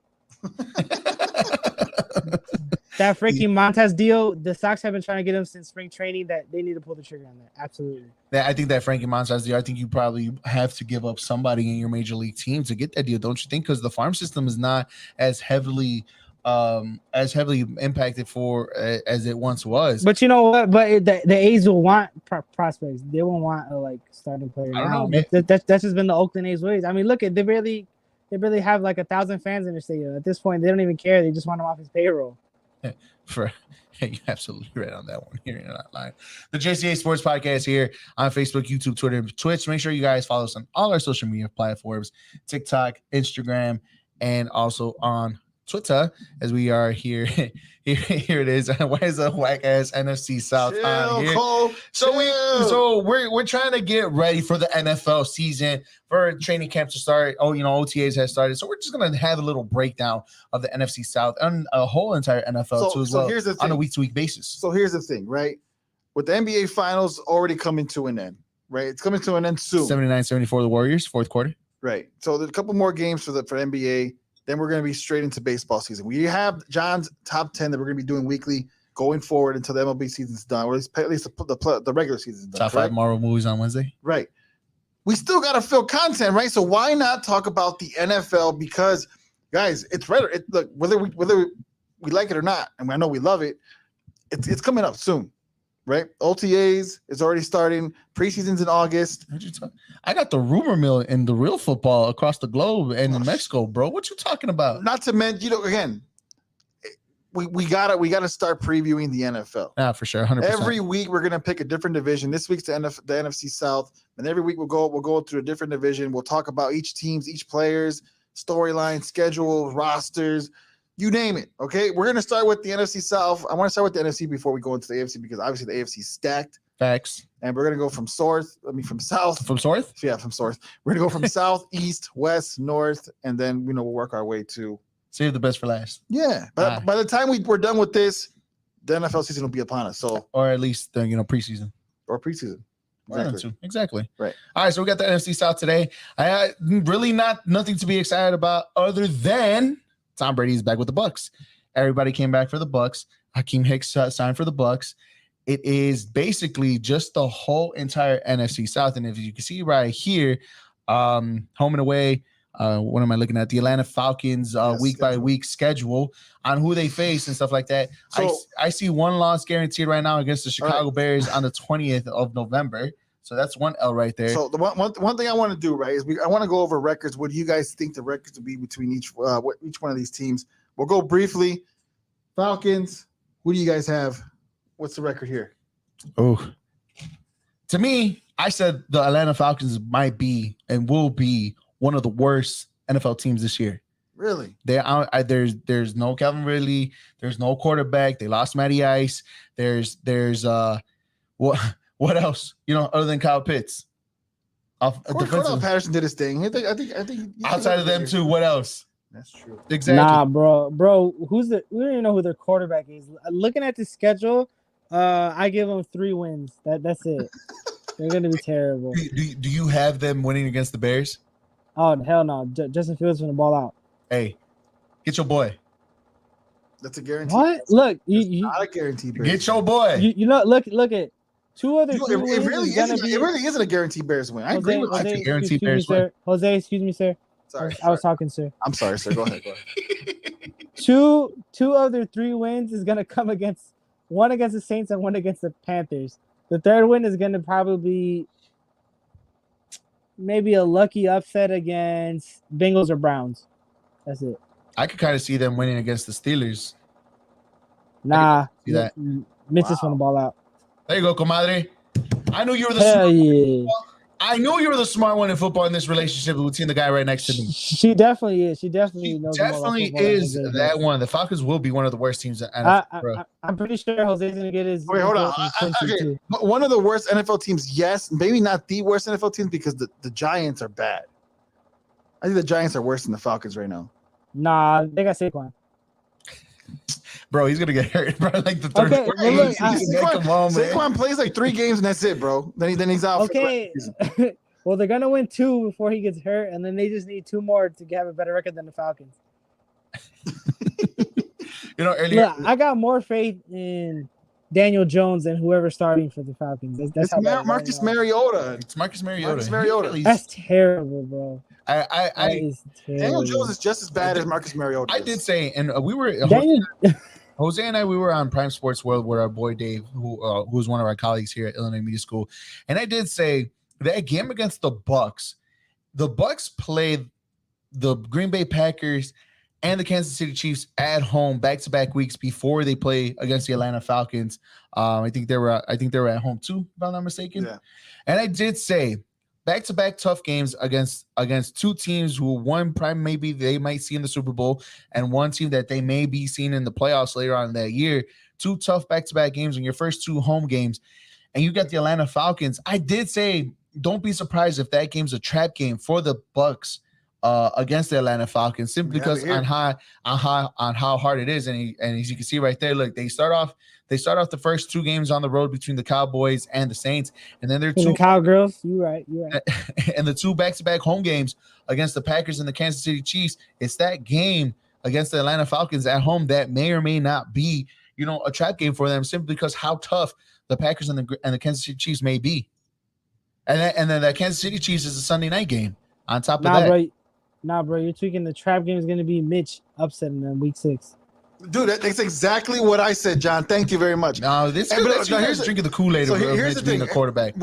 That freaking Montas deal, the Sox have been trying to get him since spring training. That they need to pull the trigger on that. Absolutely. I think that Frankie Montas deal, I think you probably have to give up somebody in your major league team to get that deal, don't you think? Because the farm system is not as heavily as heavily impacted for as it once was. But you know what? But the A's will want prospects. They won't want a like starting player I don't now. know, man. That's just been the Oakland A's ways. I mean, look at they barely have like 1,000 fans in their stadium. At this point, they don't even care. They just want him off his payroll. You're absolutely right on that one. Here, you're not lying. The JCA Sports Podcast here on Facebook, YouTube, Twitter, Twitch. Make sure you guys follow us on all our social media platforms: TikTok, Instagram, and also on Twitter, as we are here. Here it is. Why is a whack ass NFC South on here? Cole, so we're trying to get ready for the NFL season, for training camp to start. OTAs has started, so we're just gonna have a little breakdown of the NFC South and a whole entire NFL too as well, here's the thing. on a week-to-week basis. So here's the thing, right? With the NBA Finals already coming to an end, right? It's coming to an end soon. 79-74 the Warriors, fourth quarter. Right. So there's a couple more games for NBA. Then we're going to be straight into baseball season. We have John's top 10 that we're going to be doing weekly going forward until the MLB season's done, or at least the regular season's done. Top 5 Marvel movies on Wednesday. Right. We still got to fill content, right? So why not talk about the NFL? Because, guys, it's right. Look, whether we like it or not, and I know we love it, it's coming up soon. Right, OTAs is already starting. Preseason's in August. I got the rumor mill in the real football across the globe and in Mexico, bro. What you talking about? Not to mention, again, we gotta start previewing the NFL. Yeah, for sure, 100%. Every week we're gonna pick a different division. This week's the NFC South, and every week we'll go through a different division. We'll talk about each team's, each player's storyline, schedule, rosters. You name it, okay? We're going to start with the NFC South. I want to start with the NFC before we go into the AFC because obviously the AFC is stacked. Facts. And we're going to go from south. From north? Yeah, from south. We're going to go from south, east, west, north, and then, we'll work our way to. Save the best for last. Yeah. But by the time we're done with this, the NFL season will be upon us. So, or at least, preseason. Or preseason. Exactly. Right. All right, so we got the NFC South today. I really nothing to be excited about other than Tom Brady is back with the Bucs. Everybody came back for the Bucs. Hakeem Hicks signed for the Bucs. It is basically just the whole entire NFC South. And if you can see right here, home and away, what am I looking at? The Atlanta Falcons week by week schedule on who they face and stuff like that. So, I see one loss guaranteed right now against the Chicago Bears on the 20th of November. So that's one L right there. So the one thing I want to do, right, is I want to go over records. What do you guys think the records would be between each one of these teams? We'll go briefly. Falcons, who do you guys have? What's the record here? Oh, to me, I said the Atlanta Falcons might be and will be one of the worst NFL teams this year. Really? There's no Calvin Ridley. There's no quarterback. They lost Matty Ice. There's what else? Other than Kyle Pitts. Cordell Patterson did his thing. I think outside of them too, what else? That's true. Exactly. Nah, bro. We don't even know who their quarterback is. Looking at the schedule, I give them 3 wins. That's it. They're gonna be terrible. Do you have them winning against the Bears? Oh hell no! Justin Fields gonna ball out. Hey, get your boy. That's a guarantee. What? Look, you not a guarantee. Bears. Get your boy. Look at. 2 other it really isn't a guaranteed Bears win. I agree with that. It's a guaranteed Bears win. Jose, excuse me, sir. Sorry. I was talking, sir. I'm sorry, sir. Go ahead. 2 other 3 wins is gonna come against one against the Saints and one against the Panthers. The third win is gonna probably be maybe a lucky upset against Bengals or Browns. That's it. I could kind of see them winning against the Steelers. Nah. See that? Mitch just want to ball out. There you go, comadre. I knew you were the I knew you were the smart one in football in this relationship between the guy right next to me. She definitely is. She definitely knows. Definitely is that one. The Falcons will be one of the worst teams in NFL. I'm pretty sure Jose's gonna get his. Wait, hold on. Okay. One of the worst NFL teams, yes. Maybe not the worst NFL teams because the Giants are bad. I think the Giants are worse than the Falcons right now. Nah, they got Saquon. Bro, he's gonna get hurt. Bro, like the third. Saquon plays like 3 games and that's it, bro. Then he's out. Okay. Well, they're gonna win 2 before he gets hurt, and then they just need 2 more to have a better record than the Falcons. Earlier. Look, I got more faith in Daniel Jones and whoever's starting for the Falcons. That's how Marcus Mariota. It's Marcus Mariota. Marcus Mariota. That's terrible, bro. Daniel Jones is just as bad as Marcus Mariota. I did say, and we were Jose and I, we were on Prime Sports World with our boy Dave, who's one of our colleagues here at Illinois Media School, and I did say that game against the Bucs played the Green Bay Packers and the Kansas City Chiefs at home back-to-back weeks before they play against the Atlanta Falcons. I think they were at home too, if I'm not mistaken. Yeah. And I did say back-to-back tough games against two teams who one prime maybe they might see in the Super Bowl and one team that they may be seeing in the playoffs later on in that year. Two tough back-to-back games in your first two home games, and you got the Atlanta Falcons. I did say don't be surprised if that game's a trap game for the Bucs against the Atlanta Falcons, simply because on how hard it is, and as you can see right there, look, they start off the first two games on the road between the Cowboys and the Saints, and then they're two Cowgirls. You're right. And the two back-to-back home games against the Packers and the Kansas City Chiefs. It's that game against the Atlanta Falcons at home that may or may not be, a trap game for them, simply because how tough the Packers and the Kansas City Chiefs may be. And then that Kansas City Chiefs is a Sunday night game on top of that. Bro, you're tweaking. The trap game is going to be Mitch upsetting them week 6. Dude, that's exactly what I said, John. Thank you very much. No, here's drinking the Kool-Aid of Mitch being a quarterback.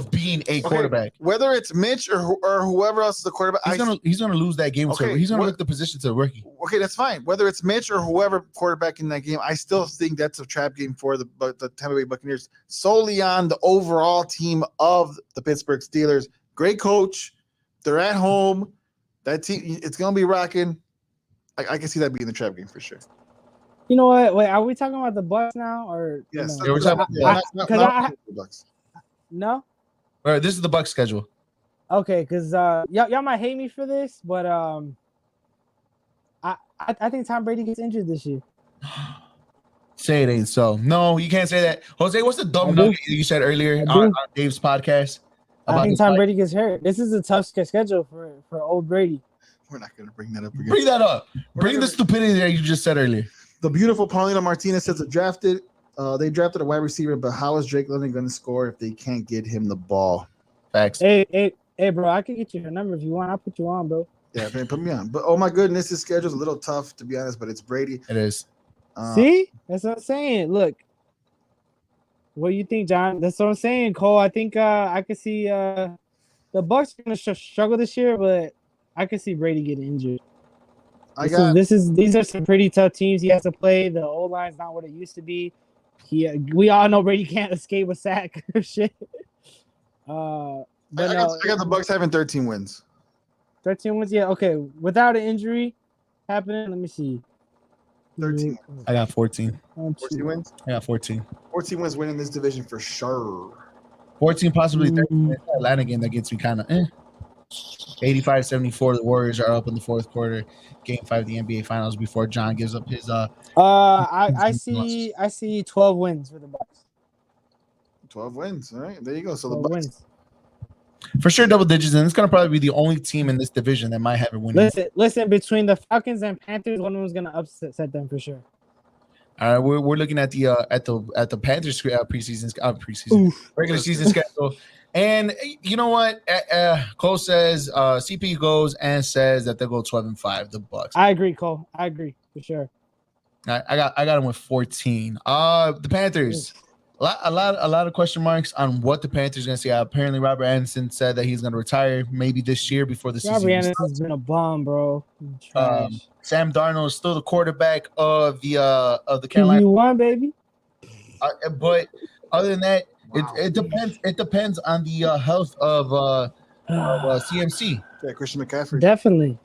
Being a quarterback. Whether it's Mitch or whoever else is the quarterback, he's gonna lose that game. He's gonna look the position to a rookie. Okay, that's fine. Whether it's Mitch or whoever quarterback in that game, I still think that's a trap game for the Tampa Bay Buccaneers, solely on the overall team of the Pittsburgh Steelers. Great coach. They're at home. That team, it's gonna be rocking. I can see that being the trap game for sure. You know what? Wait, are we talking about the Bucs now, or yes? We're talking about the Bucs. No. All right, this is the Bucs schedule. Okay, because y'all might hate me for this, but I think Tom Brady gets injured this year. Say it ain't so. No, you can't say that. Jose, what's the dumb nugget you said earlier on Dave's podcast? I think Tom Brady gets hurt. This is a tough schedule for old Brady. We're not going to bring that up again. Bring that up. Bring the stupidity that you just said earlier. The beautiful Paulina Martinez says they drafted a wide receiver, but how is Drake London going to score if they can't get him the ball? Facts. Hey, bro, I can get you her number if you want. I'll put you on, bro. Yeah, man, put me on. But oh my goodness, his schedule's a little tough to be honest, but it's Brady. It is. See? That's what I'm saying. Look. What do you think, John? That's what I'm saying, Cole. I think I could see the Bucs are going to struggle this year, but I could see Brady getting injured. These are some pretty tough teams he has to play. The O-line's not what it used to be. We all know Brady can't escape a sack or shit. I got the Bucs having 13 wins. 13 wins, yeah. Okay, without an injury happening, let me see. 13. I got 14. 14 wins? I got 14. 14 wins winning this division for sure. 14, possibly 13. Atlanta game that gets me kind of 85-74. The Warriors are up in the fourth quarter. Game 5 of the NBA Finals before John gives up his I see 12 wins for the Bucs. 12 wins. All right, there you go. So the Bucs wins. For sure, double digits, and it's gonna probably be the only team in this division that might have it winning. Listen. Between the Falcons and Panthers, one of them is gonna upset them for sure. All right, we're looking at the Panthers preseason regular season schedule, and you know what? Cole says CP goes and says that they'll go 12-5. The Bucs. I agree, Cole. I agree for sure. I got them with 14. The Panthers. A lot of question marks on what the Panthers are going to see. Apparently, Robert Anderson said that he's going to retire maybe this year before the season. Robert Anderson's been a bum, bro. Sam Darnold is still the quarterback of the Carolina. You won, baby. But other than that, it depends. It depends on the health of CMC. Yeah, Christian McCaffrey. Definitely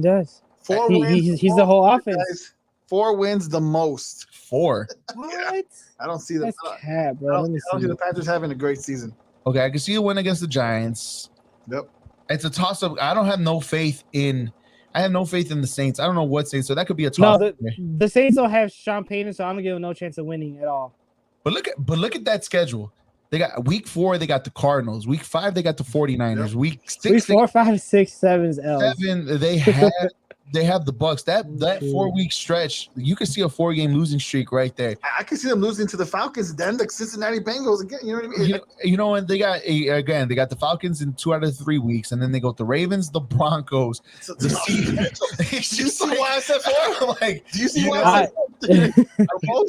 does. 4 wins. He's the whole offense. Guys, 4 wins the most. 4. What? I don't see them. That's cap, bro. I don't see the Panthers having a great season. Okay, I can see a win against the Giants. Yep. It's a toss-up. I have no faith in the Saints. I don't know what Saints, so that could be a toss-up. No, the Saints don't have Sean Payton, so I'm gonna give them no chance of winning at all. But look at that schedule. They got week 4, they got the Cardinals. Week 5, they got the 49ers. Yep. Week 6, week 4, 5, 6, 7 is L. 7, they have they have the Bucks. That 4-week stretch, you could see a 4-game losing streak right there. I could see them losing to the Falcons, then the Cincinnati Bengals again. You know what I mean? You know, and they got the Falcons in 2 out of 3 weeks, and then they go the Ravens, the Broncos, the Seahawks. Do you see why I said 4? Like, do you see why I said 4?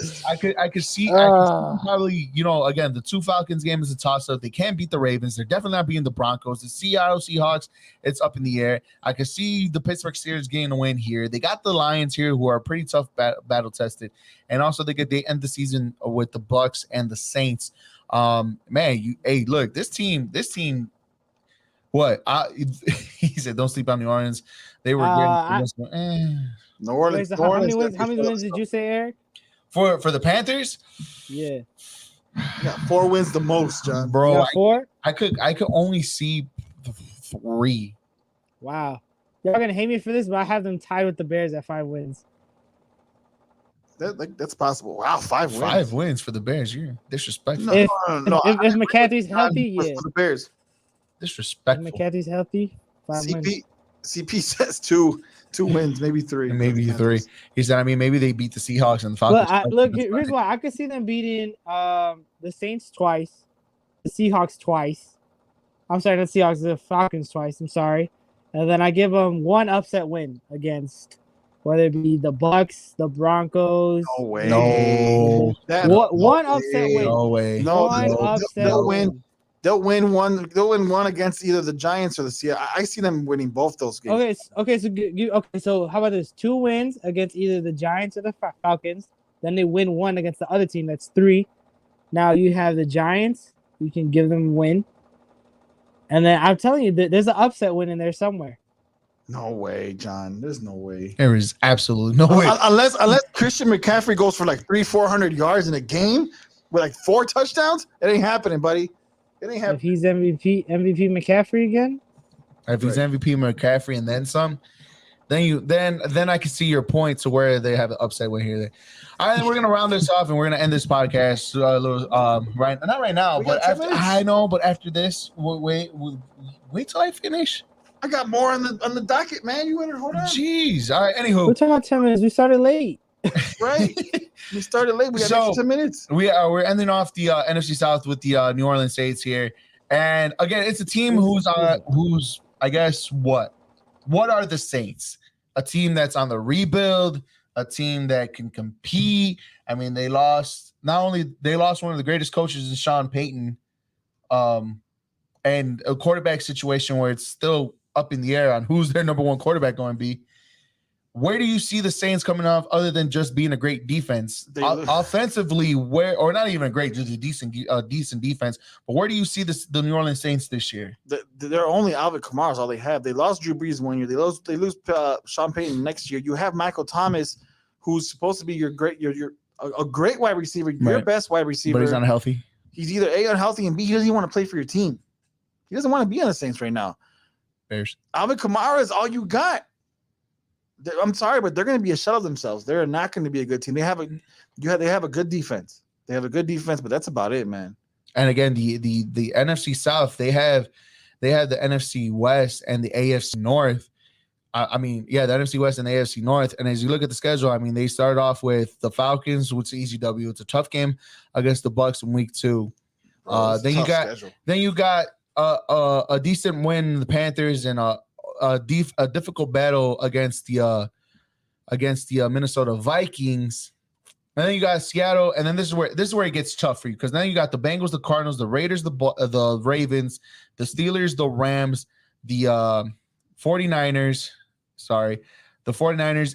I could see probably, you know, again, the 2 Falcons game is a toss-up. They can't beat the Ravens. They're definitely not beating the Broncos. The Seattle Seahawks, it's up in the air. I could see the Pittsburgh Steelers getting a win here. They got the Lions here, who are pretty tough, battle-tested, and also they end the season with the Bucks and the Saints. Look, this team. What? He said, "Don't sleep on New Orleans." They were New Orleans. Wait, so how many wins did you say, Eric? For the Panthers? Yeah. Yeah, 4 wins the most, John. Bro, 4? I could only see 3. Wow. Y'all gonna hate me for this, but I have them tied with the Bears at 5 wins. That's possible. Wow, 5 wins. 5 wins for the Bears. You're disrespectful. If McCaffrey's healthy, yeah. For the Bears. Disrespectful. If McCaffrey's healthy, 5 wins. CP says 2 wins, maybe 3. Maybe 3. He said, I mean, maybe they beat the Seahawks and the Falcons. Look, here's why. I could see them beating the Saints twice, the Seahawks twice. I'm sorry, not Seahawks, the Falcons twice. I'm sorry. And then I give them 1 upset win against whether it be the Bucks, the Broncos. No way. No. One upset win. No way. One upset win. They'll win one. They'll win one against either the Giants or the Seattle. I see them winning both those games. So how about this? 2 wins against either the Giants or the Falcons. Then they win 1 against the other team. That's 3. Now you have the Giants. You can give them a win. And then I'm telling you, there's an upset win in there somewhere. No way, John. There's no way. There is absolutely no way. Unless Christian McCaffrey goes for like 300-400 yards in a game with like 4 touchdowns, it ain't happening, buddy. It ain't happening. If he's MVP McCaffrey again? If he's MVP McCaffrey and then some, then I can see your point to where they have an upset win here. All right, we're gonna round this off and we're gonna end this podcast a little not right now, but after I know, but after this, wait till I finish. I got more on the docket, man. You better hold on. Jeez. All right. Anywho, we're talking about 10 minutes. We started late. Right. We started late. We got extra 10 minutes. We're ending off the NFC South with the New Orleans Saints here, and again, it's a team who's I guess what are the Saints? A team that's on the rebuild, a team that can compete. I mean, they lost one of the greatest coaches in Sean Payton, and a quarterback situation where it's still up in the air on who's their number 1 quarterback going to be. Where do you see the Saints coming off other than just being a great defense? Offensively, or not even great, just a decent defense. But where do you see the New Orleans Saints this year? They're only Alvin Kamara is all they have. They lost Drew Brees 1 year. They lose Sean Payton next year. You have Michael Thomas, who's supposed to be a great wide receiver, your best wide receiver. But he's not healthy. He's either A, unhealthy, and B, he doesn't even want to play for your team. He doesn't want to be on the Saints right now. Bears. Alvin Kamara is all you got. I'm sorry, but they're going to be a shell of themselves. They're not going to be a good team. They have a good defense. They have a good defense, but that's about it, man. And again, the NFC South, they have the NFC West and the AFC North. The NFC West and the AFC North. And as you look at the schedule, I mean, they started off with the Falcons, which is easy W. It's a tough game against the Bucks in week 2. Then you got a decent win in the Panthers and a difficult battle against the Minnesota Vikings, and then you got Seattle, and then this is where it gets tough for you, because now you got the Bengals, the Cardinals, the Raiders, the Ravens, the Steelers, the Rams, the 49ers,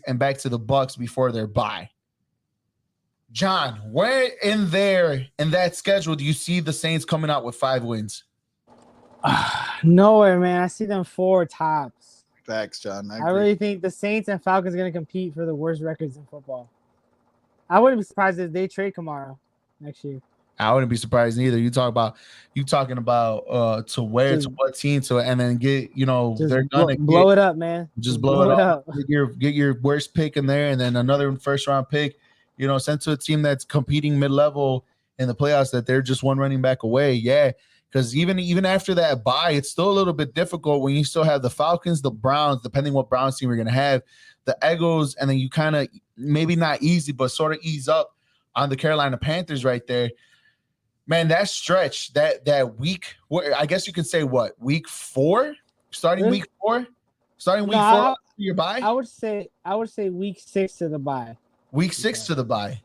and back to the Bucks before their bye. John, where in that schedule do you see the Saints coming out with 5 wins? Nowhere, man. I see them 4 tops. Facts, John. I really think the Saints and Falcons are going to compete for the worst records in football. I wouldn't be surprised if they trade Kamara next year. I wouldn't be surprised neither. You talking about to what team and then get they're gonna blow it up, man. Just blow it up. Get your worst pick in there, and then another 1st round pick. Sent to a team that's competing mid-level in the playoffs that they're just 1 running back away. Yeah. because even after that bye, it's still a little bit difficult when you still have the Falcons, the Browns, depending what Browns team you're going to have, the Eagles, and then you kind of maybe not easy, but sort of ease up on the Carolina Panthers right there. Man, that stretch, that week, I guess you could say what, week 4? Starting week 4? Starting week 4 your bye? I would say week 6 to the bye. Week 6 to the bye.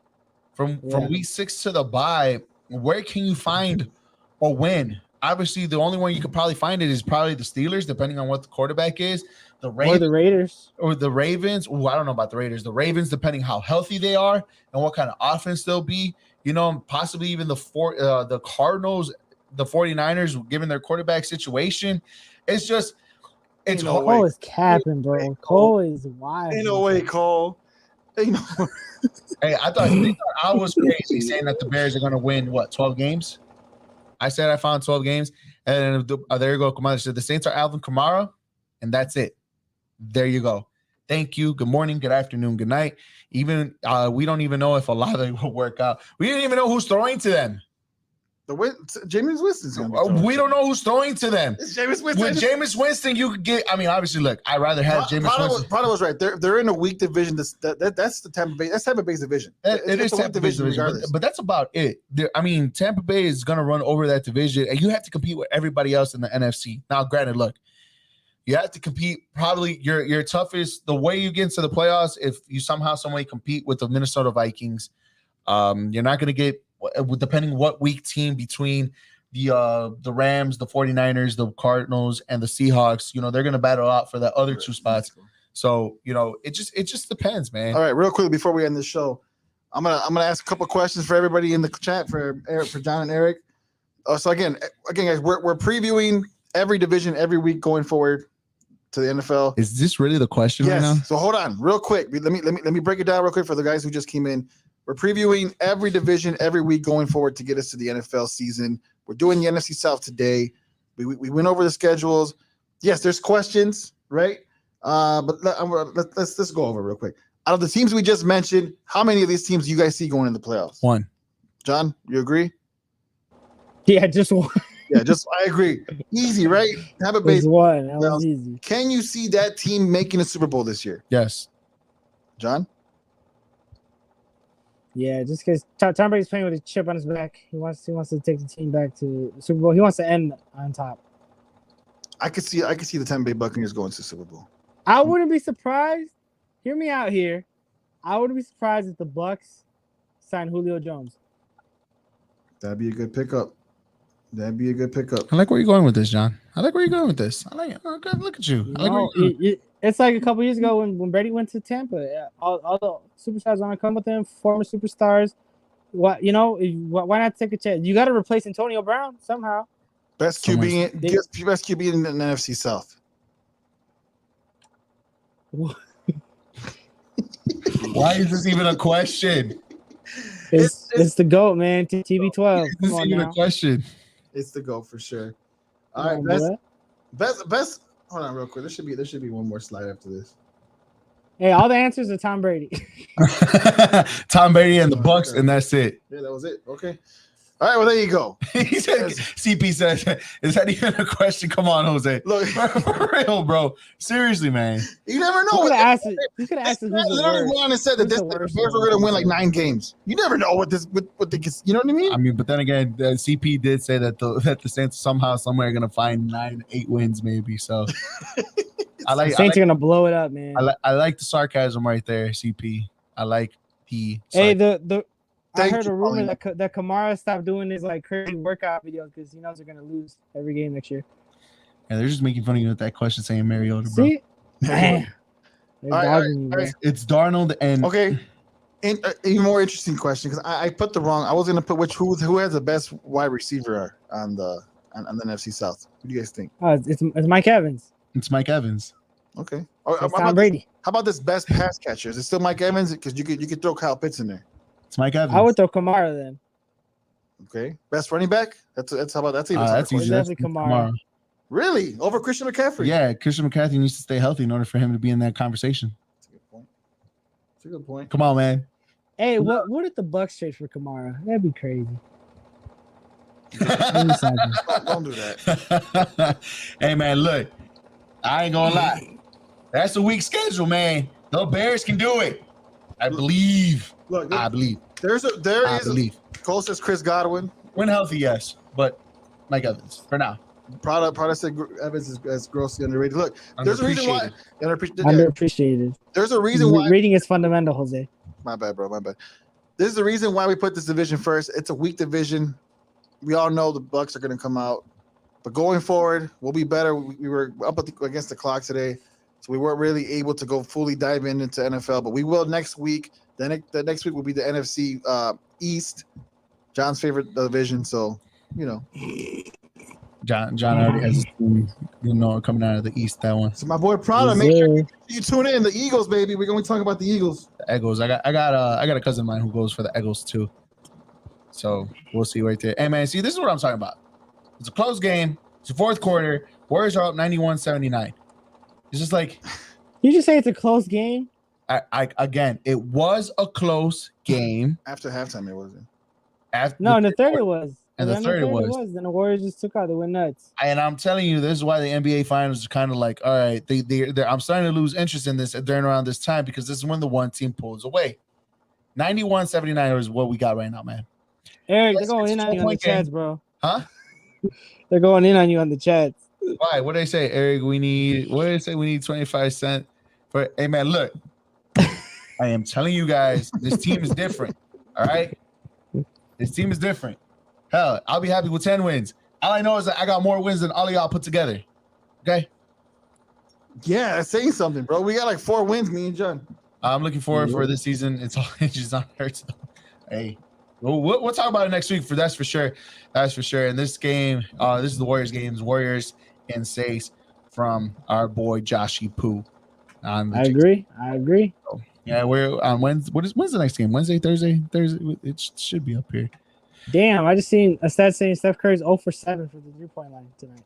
From week 6 to the bye, where can you find a win? Obviously, the only one you could probably find it is probably the Steelers, depending on what the quarterback is. The Ravens, or the Raiders. Or the Ravens. Oh, I don't know about the Raiders. The Ravens, depending how healthy they are and what kind of offense they'll be. You know, possibly even the Cardinals, the 49ers, given their quarterback situation. It's just – it's Cole is capping, bro. Cole is wild. Ain't no way, Cole. Ain't no Hey, I thought I was crazy saying that the Bears are going to win, 12 games? I said I found 12 games. And there you go. Kamara said the Saints are Alvin Kamara, and that's it. There you go. Thank you. Good morning, good afternoon, good night. Even we don't even know if a lot of them will work out. We didn't even know who's throwing to them. Jameis Winston's going to be we don't know who's throwing to them. It's Jameis Winston. With Jameis Winston, you could get. I mean, obviously, look, I'd rather have Jameis Winston. Prado was right. They're in a weak division. That's the Tampa Bay. That's Tampa Bay's division. It is Tampa Bay's division, but that's about it. I mean, Tampa Bay is going to run over that division, and you have to compete with everybody else in the NFC. Now, granted, look, you have to compete. Probably your toughest. The way you get into the playoffs, if you somehow, some way compete with the Minnesota Vikings, you're not going to get. Depending what weak team between the Rams, the 49ers, the Cardinals, and the Seahawks, you know, they're going to battle out for the other 2 spots. So, you know, it just depends, man. All right, real quickly before we end the show, I'm gonna ask a couple questions for everybody in the chat for John and Eric. So again, guys, we're previewing every division every week going forward to the NFL. Is this really the question right now? So hold on, real quick. Let me break it down real quick for the guys who just came in. We're previewing every division every week going forward to get us to the NFL season. We're doing the NFC South today. We went over the schedules. Yes, there's questions, right? But let's go over real quick. Out of the teams we just mentioned, how many of these teams do you guys see going in the playoffs? 1. John, you agree? Yeah, just 1. Yeah, I agree. Easy, right? Have a base. 1. That was easy. Can you see that team making a Super Bowl this year? Yes. John? Yeah, just because Tom Brady's playing with a chip on his back. He wants to take the team back to the Super Bowl. He wants to end on top. I could see the Tampa Bay Buccaneers going to the Super Bowl. I wouldn't be surprised. Hear me out here. I wouldn't be surprised if the Bucs sign Julio Jones. That'd be a good pickup. I like where you're going with this, John. I like where you're going with this. I like it. Oh, good. Look at you. It's like a couple years ago when Brady went to Tampa. All the superstars want to come with him, former superstars. Why not take a chance? You got to replace Antonio Brown somehow. Best QB in the NFC South. Why is this even a question? It's the GOAT, man. TB12. This isn't even a question. It's the GOAT for sure. All right, best. Hold on, real quick. There should be one more slide after this. Hey, all the answers are Tom Brady. Tom Brady and the Bucs, and that's it. Yeah, that was it. Okay. All right, well, there you go. He said, CP says, is that even a question? Come on, Jose. Look, for real, bro. Seriously, man. You never know. You could have asked it. Literally went on and said that the Bears were going to win like 9 games. You never know what they can. You know what I mean? I mean, but then again, CP did say that the Saints somehow, somewhere are going to find 9-8 wins, maybe. So the Saints are going to blow it up, man. I like the sarcasm right there, CP. I like the. Sarcasm. Hey, I heard a rumor that Kamara stopped doing his like crazy workout videos because he knows they're gonna lose every game next year. Yeah, they're just making fun of you with that question saying Mariota, bro. See, man, it's Darnold and okay. And even more interesting question because I put the wrong. I was gonna put who has the best wide receiver on the NFC South. What do you guys think? It's Mike Evans. It's Mike Evans. Okay. It's Tom Brady. How about this best pass catcher? Is it still Mike Evans? Because you could throw Kyle Pitts in there. It's Mike Evans. I would throw Kamara then. Okay. Best running back? That's how about that's even that's easy. Definitely Kamara. Really? Over Christian McCaffrey? Yeah, Christian McCaffrey needs to stay healthy in order for him to be in that conversation. That's a good point. Come on, man. Hey, what if the Bucs trade for Kamara? That'd be crazy. Don't do that. Hey, man, look. I ain't gonna lie. That's a weak schedule, man. The Bears can do it. I believe. Look, I believe. There is close as Chris Godwin. When healthy, yes, but Mike Evans for now. Probably said Evans is grossly underrated. Look, there's a reason why. Underappreciated. There's a reason why. Reading is fundamental, Jose. My bad, bro. My bad. This is the reason why we put this division first. It's a weak division. We all know the Bucks are going to come out, but going forward, we'll be better. We were up against the clock today, so we weren't really able to go fully dive into NFL. But we will next week. Then the next week will be the NFC East, John's favorite division. So, John already has his team, coming out of the East. That one. So my boy Prada, make sure you tune in. The Eagles, baby. We're going to talk about the Eagles. The Eagles. I got a cousin of mine who goes for the Eagles too. So we'll see right there. Hey man, see, this is what I'm talking about. It's a close game. It's the fourth quarter. Warriors are up 91-79. It's just like you just say it's a close game. Again, it was a close game. After halftime, it wasn't. In the third it was. And the third it was. Then the Warriors just took out. They went nuts. And I'm telling you, this is why the NBA Finals are kind of like, all right, I'm starting to lose interest in this during around this time because this is when the one team pulls away. 91-79 is what we got right now, man. Eric, they're going in on you on the chats, bro. Huh? They're going in on you on the chats. Why? What do they say, Eric? We need 25 cents for. Hey, man, look. I am telling you guys, this team is different. All right? This team is different. Hell, I'll be happy with 10 wins. All I know is that I got more wins than all of y'all put together. Okay? Yeah, that's saying something, bro. We got like 4 wins, me and John. I'm looking forward for this season. It's all hinges on Hurts. Hey, we'll talk about it next week. That's for sure. That's for sure. And this game, this is the Warriors games. Warriors and Sace from our boy Joshy Poo. I agree. So, yeah, we're on Wednesday. When's the next game? Wednesday, Thursday? Thursday. It should be up here. Damn, I just seen a stat saying Steph Curry's 0 for 7 for the 3-point line tonight.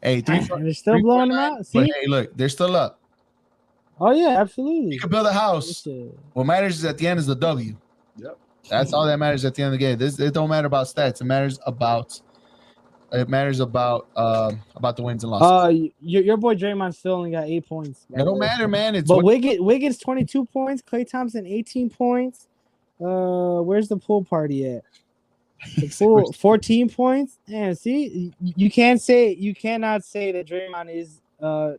Hey, they're still blowing them out. See? But hey, look, they're still up. Oh yeah, absolutely. You can build a house. What matters is at the end is the W. Yep. That's all that matters at the end of the game. It don't matter about stats. It matters about the wins and losses. Your boy Draymond still only got 8 points. It don't matter, man. Wiggins 22 points, Klay Thompson 18 points. Where's the pool party at? The pool 14 points. And see, you cannot say that Draymond is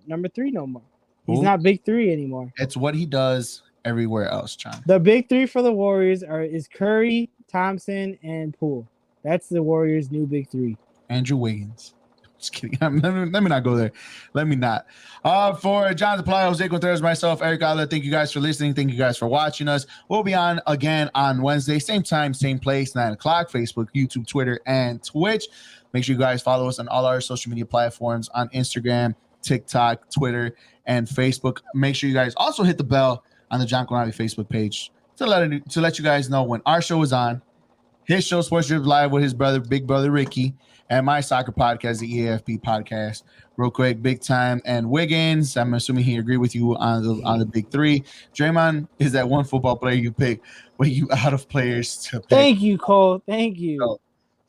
number 3 no more. He's not big 3 anymore. It's what he does everywhere else, John. The big 3 for the Warriors is Curry, Thompson, and Poole. That's the Warriors' new big 3. Andrew Wiggins. Just kidding. Let me not go there. Let me not. For John DePlaio, Jose Contreras, myself, Eric Ala, thank you guys for listening. Thank you guys for watching us. We'll be on again on Wednesday, same time, same place, 9 o'clock, Facebook, YouTube, Twitter, and Twitch. Make sure you guys follow us on all our social media platforms on Instagram, TikTok, Twitter, and Facebook. Make sure you guys also hit the bell on the John Conavi Facebook page to let you guys know when our show is on. His show, Sports Drip Live, with his brother, Big Brother Ricky, and my soccer podcast, the EAFB podcast. Real quick, Big Time and Wiggins. I'm assuming he agreed with you on the big 3. Draymond is that one football player you pick when you out of players to pick. Thank you, Cole. Thank you. So,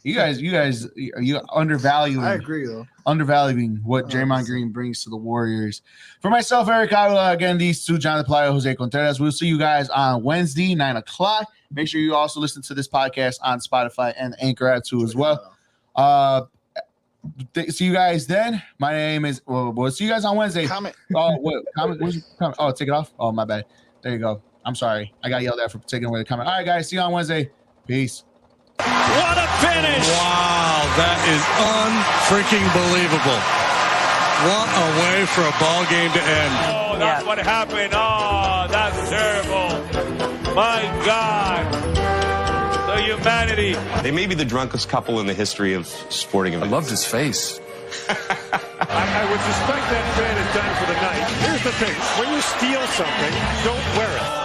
you guys, you undervaluing. I agree, though. Undervaluing what Draymond Green brings to the Warriors. For myself, Eric Avila, again, these two, John DePlaio, Jose Contreras. We'll see you guys on Wednesday, 9 o'clock. Make sure you also listen to this podcast on Spotify and Anchor app too as well. See you guys then. My name is. We'll see you guys on Wednesday. Comment. Oh, what comment? Comment? Oh, take it off. Oh, my bad. There you go. I'm sorry. I got yelled at for taking away the comment. All right, guys. See you on Wednesday. Peace. What a finish! Wow, that is unfreaking believable. What a way for a ball game to end. Oh, that's what happened. Oh, that's terrible. My God. The humanity. They may be the drunkest couple in the history of sporting events. I loved his face. I would suspect that fan is done for the night. Here's the thing. When you steal something, don't wear it.